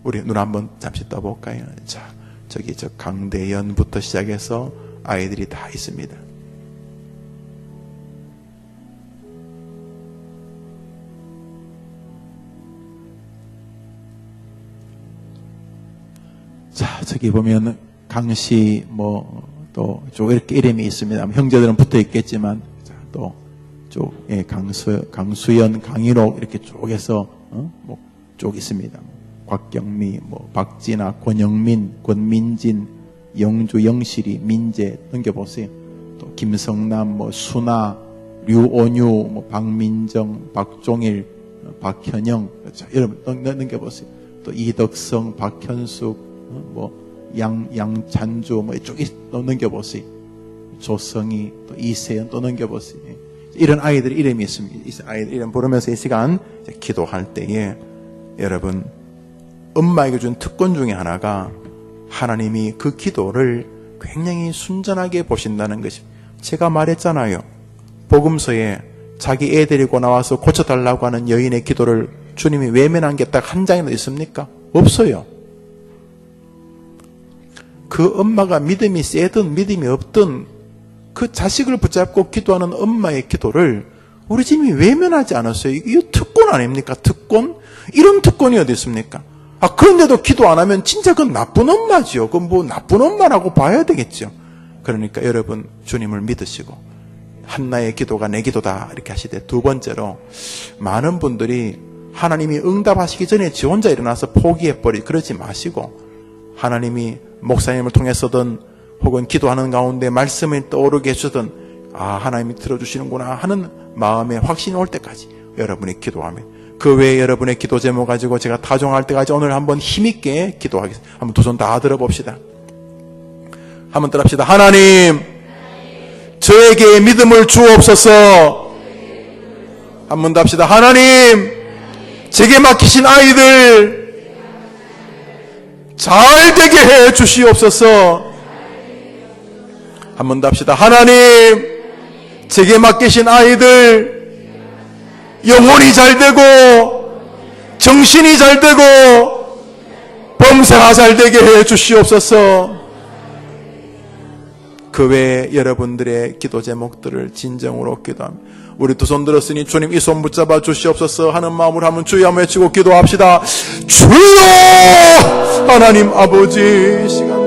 우리 눈 한번 잠시 떠볼까요? 자, 저기 강대연부터 시작해서 아이들이 다 있습니다. 자, 저기 보면 강씨 또 쭉 이렇게 이름이 있습니다. 형제들은 붙어 있겠지만, 또 쭉 강수연, 강인옥 이렇게 쭉 해서 쭉 있습니다. 곽경미, 박진아, 권영민, 권민진, 영주, 영실이, 민재 넘겨보세요. 또 김성남, 수나, 류온유, 박민정, 박종일, 박현영, 자, 여러분 넘겨보세요. 또 이덕성, 박현숙, 양찬주, 쭉 넘겨보세요. 조성희, 또 이세연 또 넘겨보세요. 이런 아이들 이름이 있습니다. 이 아이들 이름 부르면서 이 시간 기도할 때에 여러분, 엄마에게 준 특권 중에 하나가 하나님이 그 기도를 굉장히 순전하게 보신다는 것입니다. 제가 말했잖아요. 복음서에 자기 애 데리고 나와서 고쳐달라고 하는 여인의 기도를 주님이 외면한 게 딱 한 장이나 있습니까? 없어요. 그 엄마가 믿음이 세든 믿음이 없든 그 자식을 붙잡고 기도하는 엄마의 기도를 우리 집이 외면하지 않았어요. 이거 특권 아닙니까? 특권? 이런 특권이 어디 있습니까? 그런데도 기도 안 하면 진짜 그건 나쁜 엄마지요. 그건 뭐 나쁜 엄마라고 봐야 되겠죠. 그러니까 여러분 주님을 믿으시고 한나의 기도가 내 기도다 이렇게 하시되, 두 번째로 많은 분들이 하나님이 응답하시기 전에 지 혼자 일어나서 그러지 마시고 하나님이 목사님을 통해서든 혹은 기도하는 가운데 말씀을 떠오르게 해주든 하나님이 들어주시는구나 하는 마음에 확신이 올 때까지 여러분이 기도하면, 그 외에 여러분의 기도 제목 가지고 제가 타종할 때까지 오늘 한번 힘있게 기도하겠습니다. 한번 두 손 다 들어봅시다. 한번 들어봅시다. 하나님, 저에게 믿음을 주옵소서. 한번 더 합시다. 하나님, 제게 맡기신 아이들 잘 되게 해 주시옵소서. 한번 더 합시다. 하나님, 제게 맡기신 아이들 영혼이 잘 되고 정신이 잘 되고 범사가 잘 되게 해 주시옵소서. 그 외에 여러분들의 기도 제목들을 진정으로 기도합니다. 우리 두 손 들었으니 주님 이 손 붙잡아 주시옵소서 하는 마음으로 한번 주여 한번 외치고 기도합시다. 주여! 하나님 아버지, 시간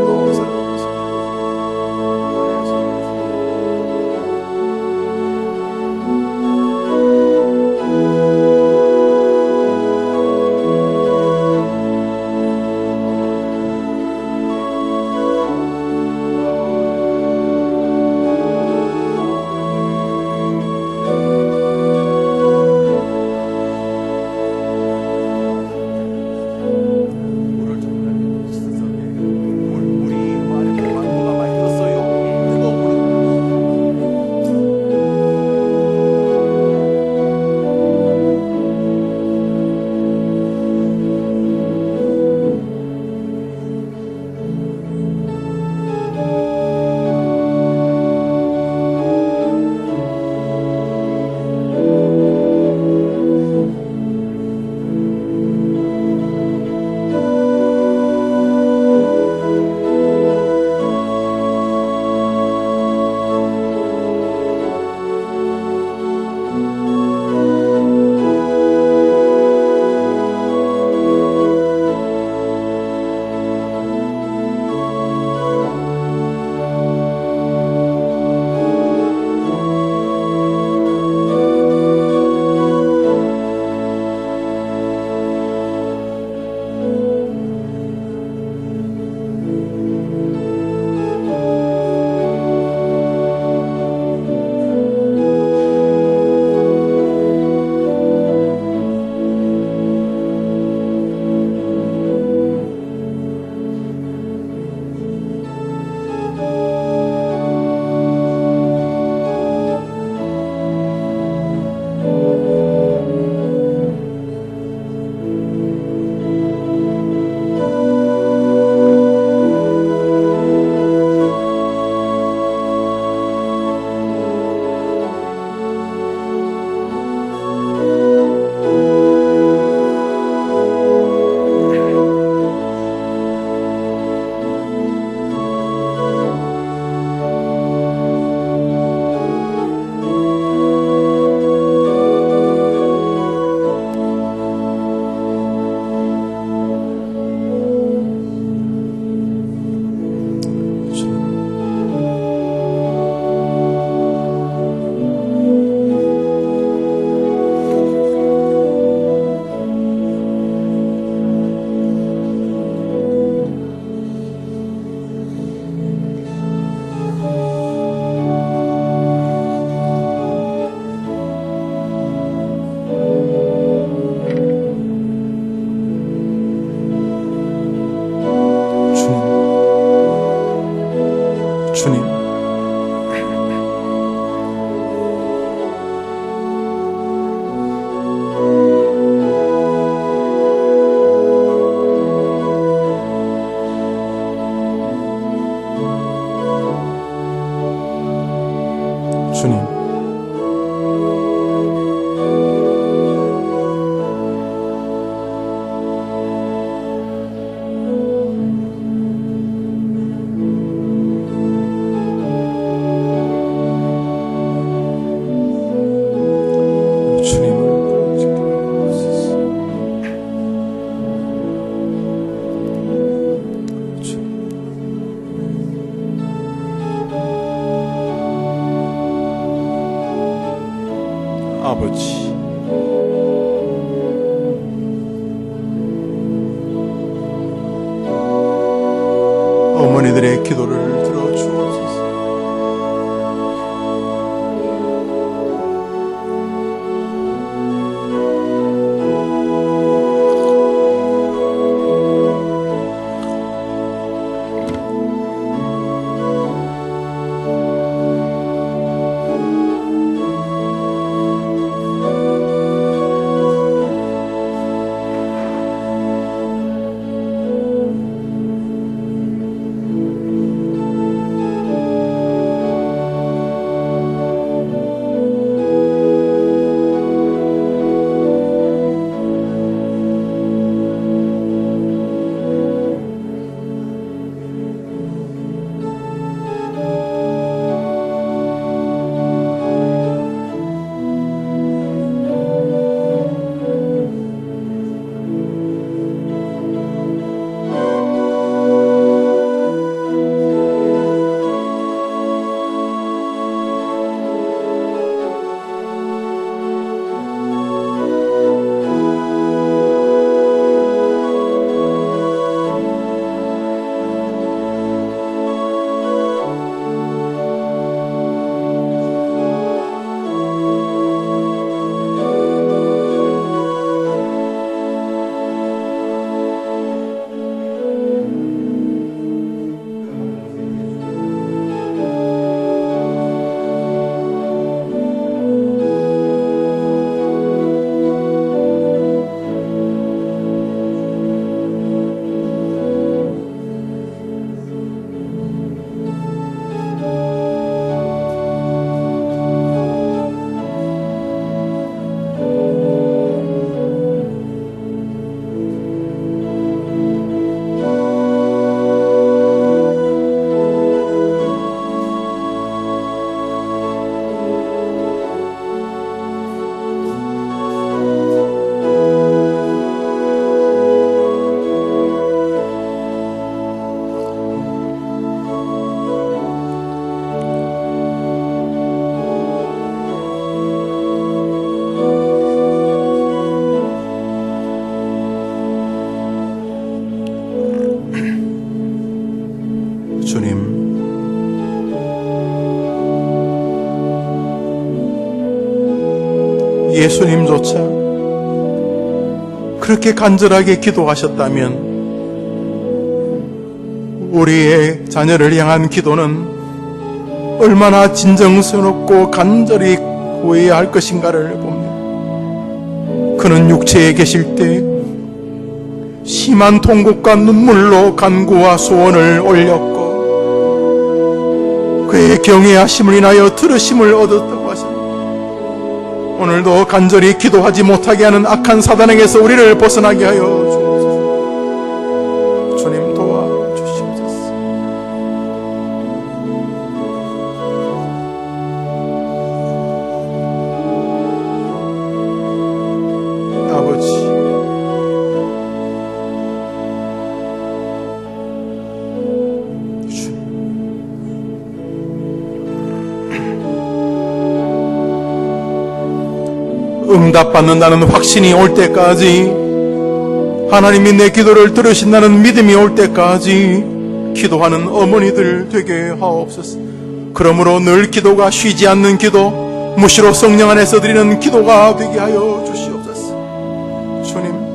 주님, 아버지, 어머니들의 기도를 들어주옵소서. 예수님조차 그렇게 간절하게 기도하셨다면 우리의 자녀를 향한 기도는 얼마나 진정스럽고 간절히 구해야 할 것인가를 봅니다. 그는 육체에 계실 때 심한 통곡과 눈물로 간구와 소원을 올렸고 그의 경외하심을 인하여 들으심을 얻었다고 하십니다. 오늘도 간절히 기도하지 못하게 하는 악한 사단에게서 우리를 벗어나게 하여 주옵소서. 주님 도와주시옵소서. 아버지, 응답받는다는 확신이 올 때까지, 하나님이 내 기도를 들으신다는 믿음이 올 때까지 기도하는 어머니들 되게 하옵소서. 그러므로 늘 기도가 쉬지 않는 기도, 무시로 성령 안에서 드리는 기도가 되게 하여 주시옵소서. 주님,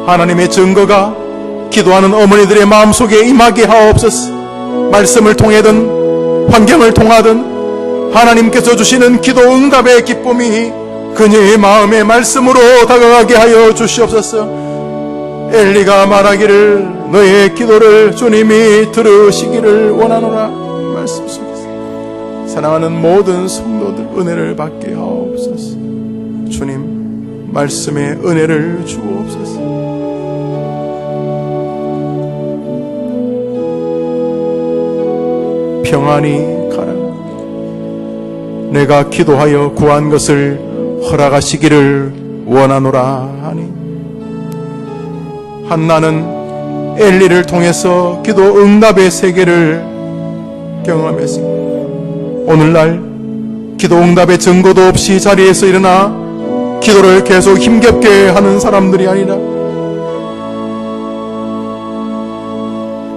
하나님의 증거가 기도하는 어머니들의 마음속에 임하게 하옵소서. 말씀을 통하든 환경을 통하든 하나님께서 주시는 기도 응답의 기쁨이 그녀의 마음의 말씀으로 다가가게 하여 주시옵소서. 엘리가 말하기를 너의 기도를 주님이 들으시기를 원하노라 말씀 속에서 사랑하는 모든 성도들 은혜를 받게 하옵소서. 주님, 말씀의 은혜를 주옵소서. 평안히 가라. 내가 기도하여 구한 것을 허락하시기를 원하노라 하니 한나는 엘리를 통해서 기도 응답의 세계를 경험했습니다. 오늘날 기도 응답의 증거도 없이 자리에서 일어나 기도를 계속 힘겹게 하는 사람들이 아니라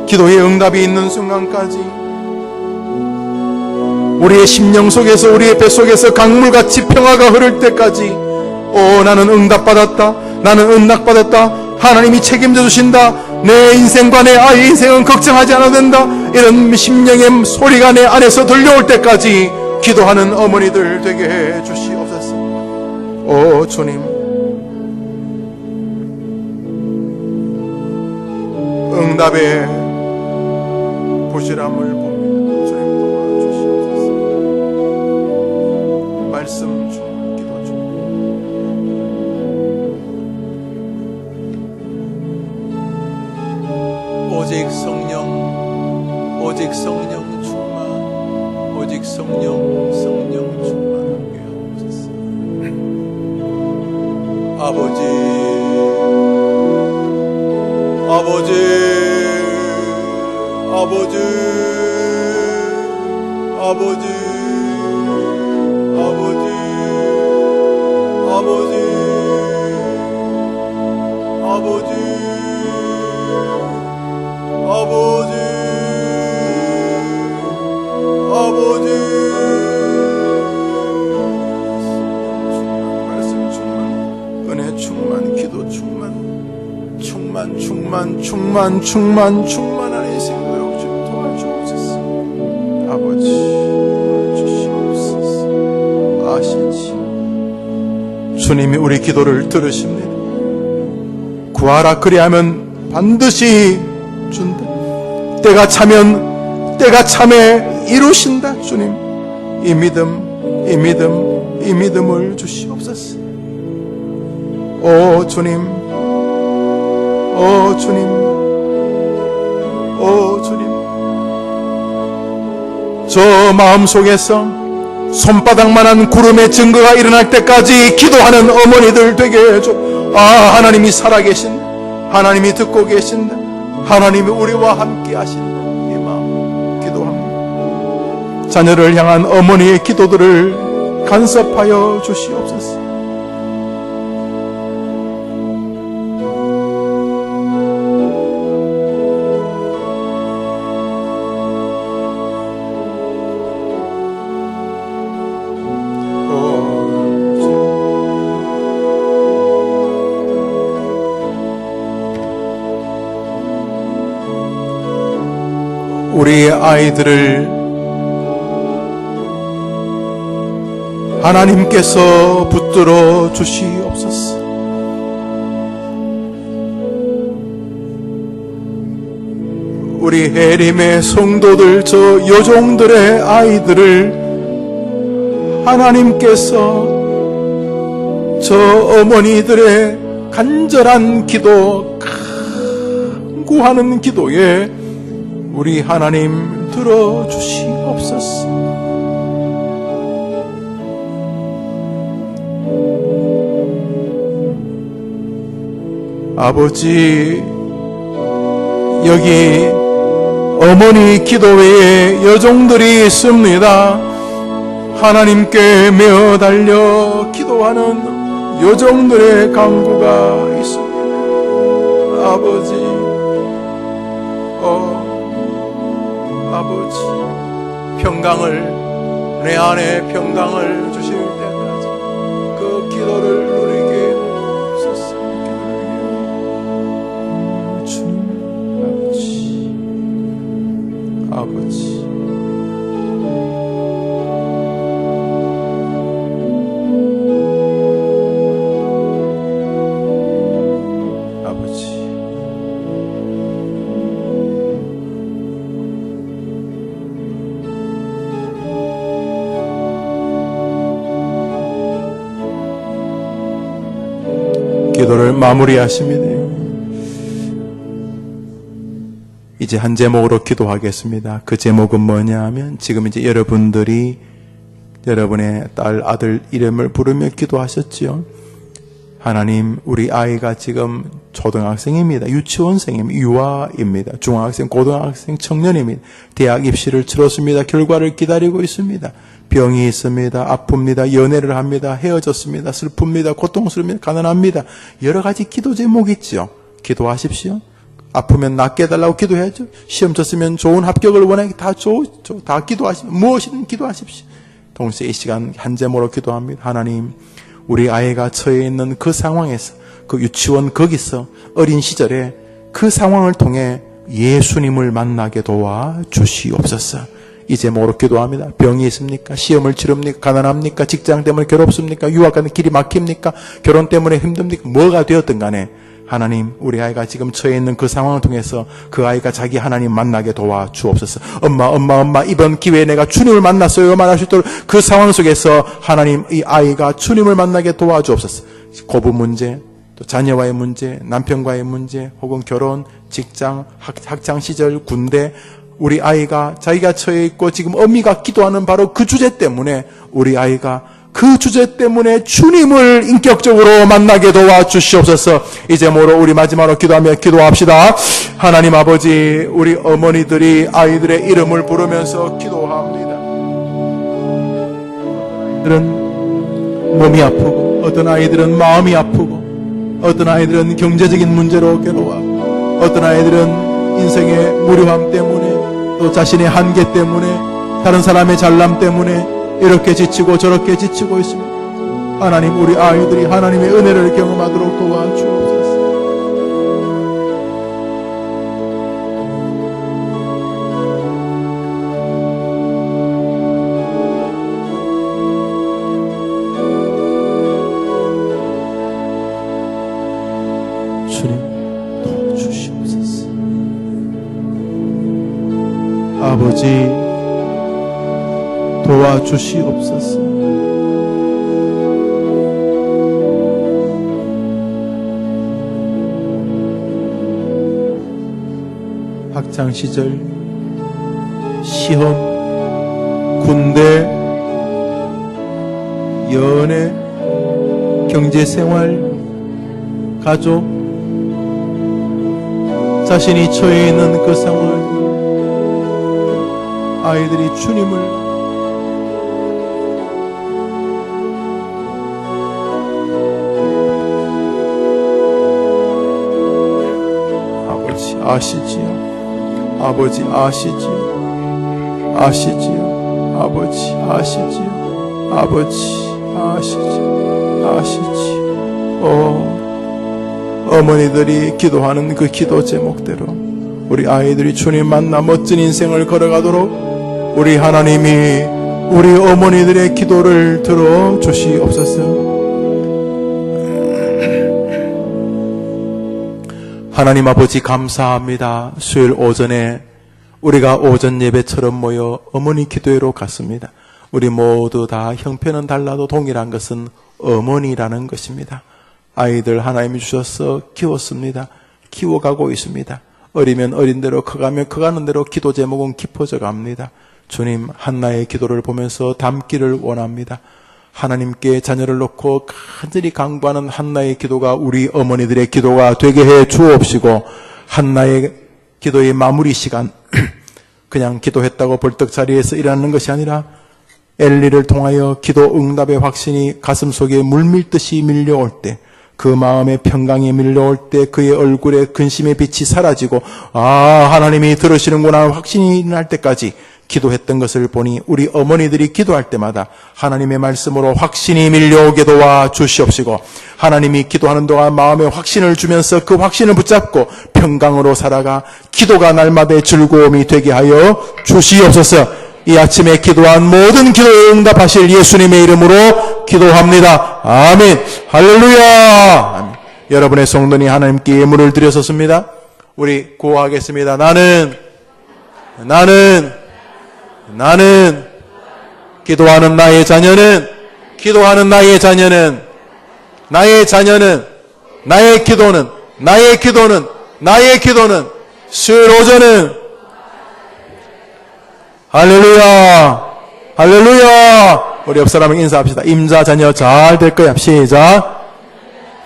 기도의 응답이 있는 순간까지 우리의 심령 속에서, 우리의 뱃속에서 강물같이 평화가 흐를 때까지 나는 응답받았다, 나는 응답받았다, 하나님이 책임져 주신다, 내 인생과 내 아이의 인생은 걱정하지 않아도 된다, 이런 심령의 소리가 내 안에서 들려올 때까지 기도하는 어머니들 되게 해 주시옵소서. 오 주님, 응답의 부실함을 봅니다. 주님 도와주시옵소서. 말씀 중 기도 중 오직 성령, 오직 성령 충만, 오직 성령 충만하게 하옵소서. 아버지, 아버지, 아버지, 아버지, 아버지, 아버지, 아버지, 아버지, 아버지, 말씀 충만, 은혜 충만, 기도 충만, 충만한 인생으로 좀 도와주옵소서. 아버지 도와주시옵소서. 아시지 주님이 우리 기도를 들으십니다. 구하라 그리하면 반드시 준다. 때가 차면 때가 참에 이루신다. 주님 이 믿음을 주시옵소서. 오 주님, 오 주님, 오 주님, 저 마음속에서 손바닥만한 구름의 증거가 일어날 때까지 기도하는 어머니들 되게 해줘. 하나님이 살아계신다, 하나님이 듣고 계신다, 하나님이 우리와 함께 하신다, 이 마음 기도합니다. 자녀를 향한 어머니의 기도들을 간섭하여 주시옵소서. 우리 아이들을 하나님께서 붙들어 주시옵소서. 우리 해림의 성도들, 저 여종들의 아이들을 하나님께서 저 어머니들의 간절한 기도, 간구하는 기도에 우리 하나님 들어주시옵소서. 아버지, 여기 어머니 기도회에 여종들이 있습니다. 하나님께 메어 달려 기도하는 여종들의 간구가 있습니다. 아버지, 아버지, 평강을, 내 안에 평강을 주실 때까지 그 기도를 누리게 하옵소서. 주님, 아버지, 기도를 마무리하십니다. 이제 한 제목으로 기도하겠습니다. 그 제목은 뭐냐 하면, 지금 이제 여러분들이 여러분의 딸, 아들 이름을 부르며 기도하셨지요. 하나님, 우리 아이가 지금 초등학생입니다. 유치원생입니다. 유아입니다. 중학생, 고등학생, 청년입니다. 대학 입시를 치렀습니다. 결과를 기다리고 있습니다. 병이 있습니다. 아픕니다. 연애를 합니다. 헤어졌습니다. 슬픕니다. 고통스럽습니다. 가난합니다. 여러 가지 기도 제목이 있죠. 기도하십시오. 아프면 낫게 해달라고 기도해야죠. 시험 쳤으면 좋은 합격을 원하게 다 기도하십시오. 무엇이든 기도하십시오. 동시에 이 시간 한 제목으로 기도합니다. 하나님, 우리 아이가 처해 있는 그 상황에서, 그 유치원 거기서 어린 시절에 그 상황을 통해 예수님을 만나게 도와 주시옵소서. 이 제목으로 기도합니다. 병이 있습니까? 시험을 치릅니까? 가난합니까? 직장 때문에 괴롭습니까? 유학 가는 길이 막힙니까? 결혼 때문에 힘듭니까? 뭐가 되었든 간에 하나님, 우리 아이가 지금 처해 있는 그 상황을 통해서 그 아이가 자기 하나님 만나게 도와 주옵소서. 엄마, 이번 기회에 내가 주님을 만났어요 말할 수 있도록 그 상황 속에서 하나님, 이 아이가 주님을 만나게 도와 주옵소서. 고부 문제, 또 자녀와의 문제, 남편과의 문제, 혹은 결혼, 직장, 학창 시절, 군대, 우리 아이가 자기가 처해 있고 지금 어미가 기도하는 바로 그 주제 때문에 우리 아이가 그 주제 때문에 주님을 인격적으로 만나게 도와 주시옵소서. 이제 모로 우리 마지막으로 기도하며 기도합시다. 하나님 아버지, 우리 어머니들이 아이들의 이름을 부르면서 기도합니다. 아이들은 몸이 아프고, 어떤 아이들은 마음이 아프고, 어떤 아이들은 경제적인 문제로 괴로워, 어떤 아이들은 인생의 무료함 때문에, 또 자신의 한계 때문에, 다른 사람의 잘남 때문에 이렇게 지치고 저렇게 지치고 있습니다. 하나님, 우리 아이들이 하나님의 은혜를 경험하도록 도와주옵소서. 주님, 도와주시옵소서. 아버지, 도와주시옵소서. 학창시절, 시험, 군대, 연애, 경제생활, 가족, 자신이 처해 있는 그 상황을 아이들이 주님을 아시지요. 아버지 아시지요. 아시지요. 아버지 아시지요. 아버지 아시지요. 아시지요. 어머니들이 기도하는 그 기도 제목대로 우리 아이들이 주님 만나 멋진 인생을 걸어가도록 우리 하나님이 우리 어머니들의 기도를 들어 주시옵소서. 하나님 아버지 감사합니다. 수요일 오전에 우리가 오전 예배처럼 모여 어머니 기도회로 갔습니다. 우리 모두 다 형편은 달라도 동일한 것은 어머니라는 것입니다. 아이들 하나님이 주셔서 키웠습니다. 키워가고 있습니다. 어리면 어린 대로 커가면 커가는 대로 기도 제목은 깊어져 갑니다. 주님, 한나의 기도를 보면서 담기를 원합니다. 하나님께 자녀를 놓고 간절히 강구하는 한나의 기도가 우리 어머니들의 기도가 되게 해 주옵시고, 한나의 기도의 마무리 시간 그냥 기도했다고 벌떡 자리에서 일어나는 것이 아니라 엘리를 통하여 기도 응답의 확신이 가슴속에 물밀듯이 밀려올 때, 그 마음의 평강이 밀려올 때 그의 얼굴에 근심의 빛이 사라지고 하나님이 들으시는구나 확신이 날 때까지 기도했던 것을 보니 우리 어머니들이 기도할 때마다 하나님의 말씀으로 확신이 밀려오게 도와 주시옵시고, 하나님이 기도하는 동안 마음에 확신을 주면서 그 확신을 붙잡고 평강으로 살아가 기도가 날마다의 즐거움이 되게 하여 주시옵소서. 이 아침에 기도한 모든 기도에 응답하실 예수님의 이름으로 기도합니다. 아멘. 할렐루야. 아멘. 여러분의 성도니 하나님께 예물을 드렸었습니다. 우리 구호하겠습니다. 나는 기도하는 나의 자녀는 나의 기도는 수요일 오전은 할렐루야. 우리 옆 사람에게 인사합시다. 임자 자녀 잘 될 거야. 시작.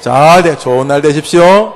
잘 돼. 좋은 날 되십시오.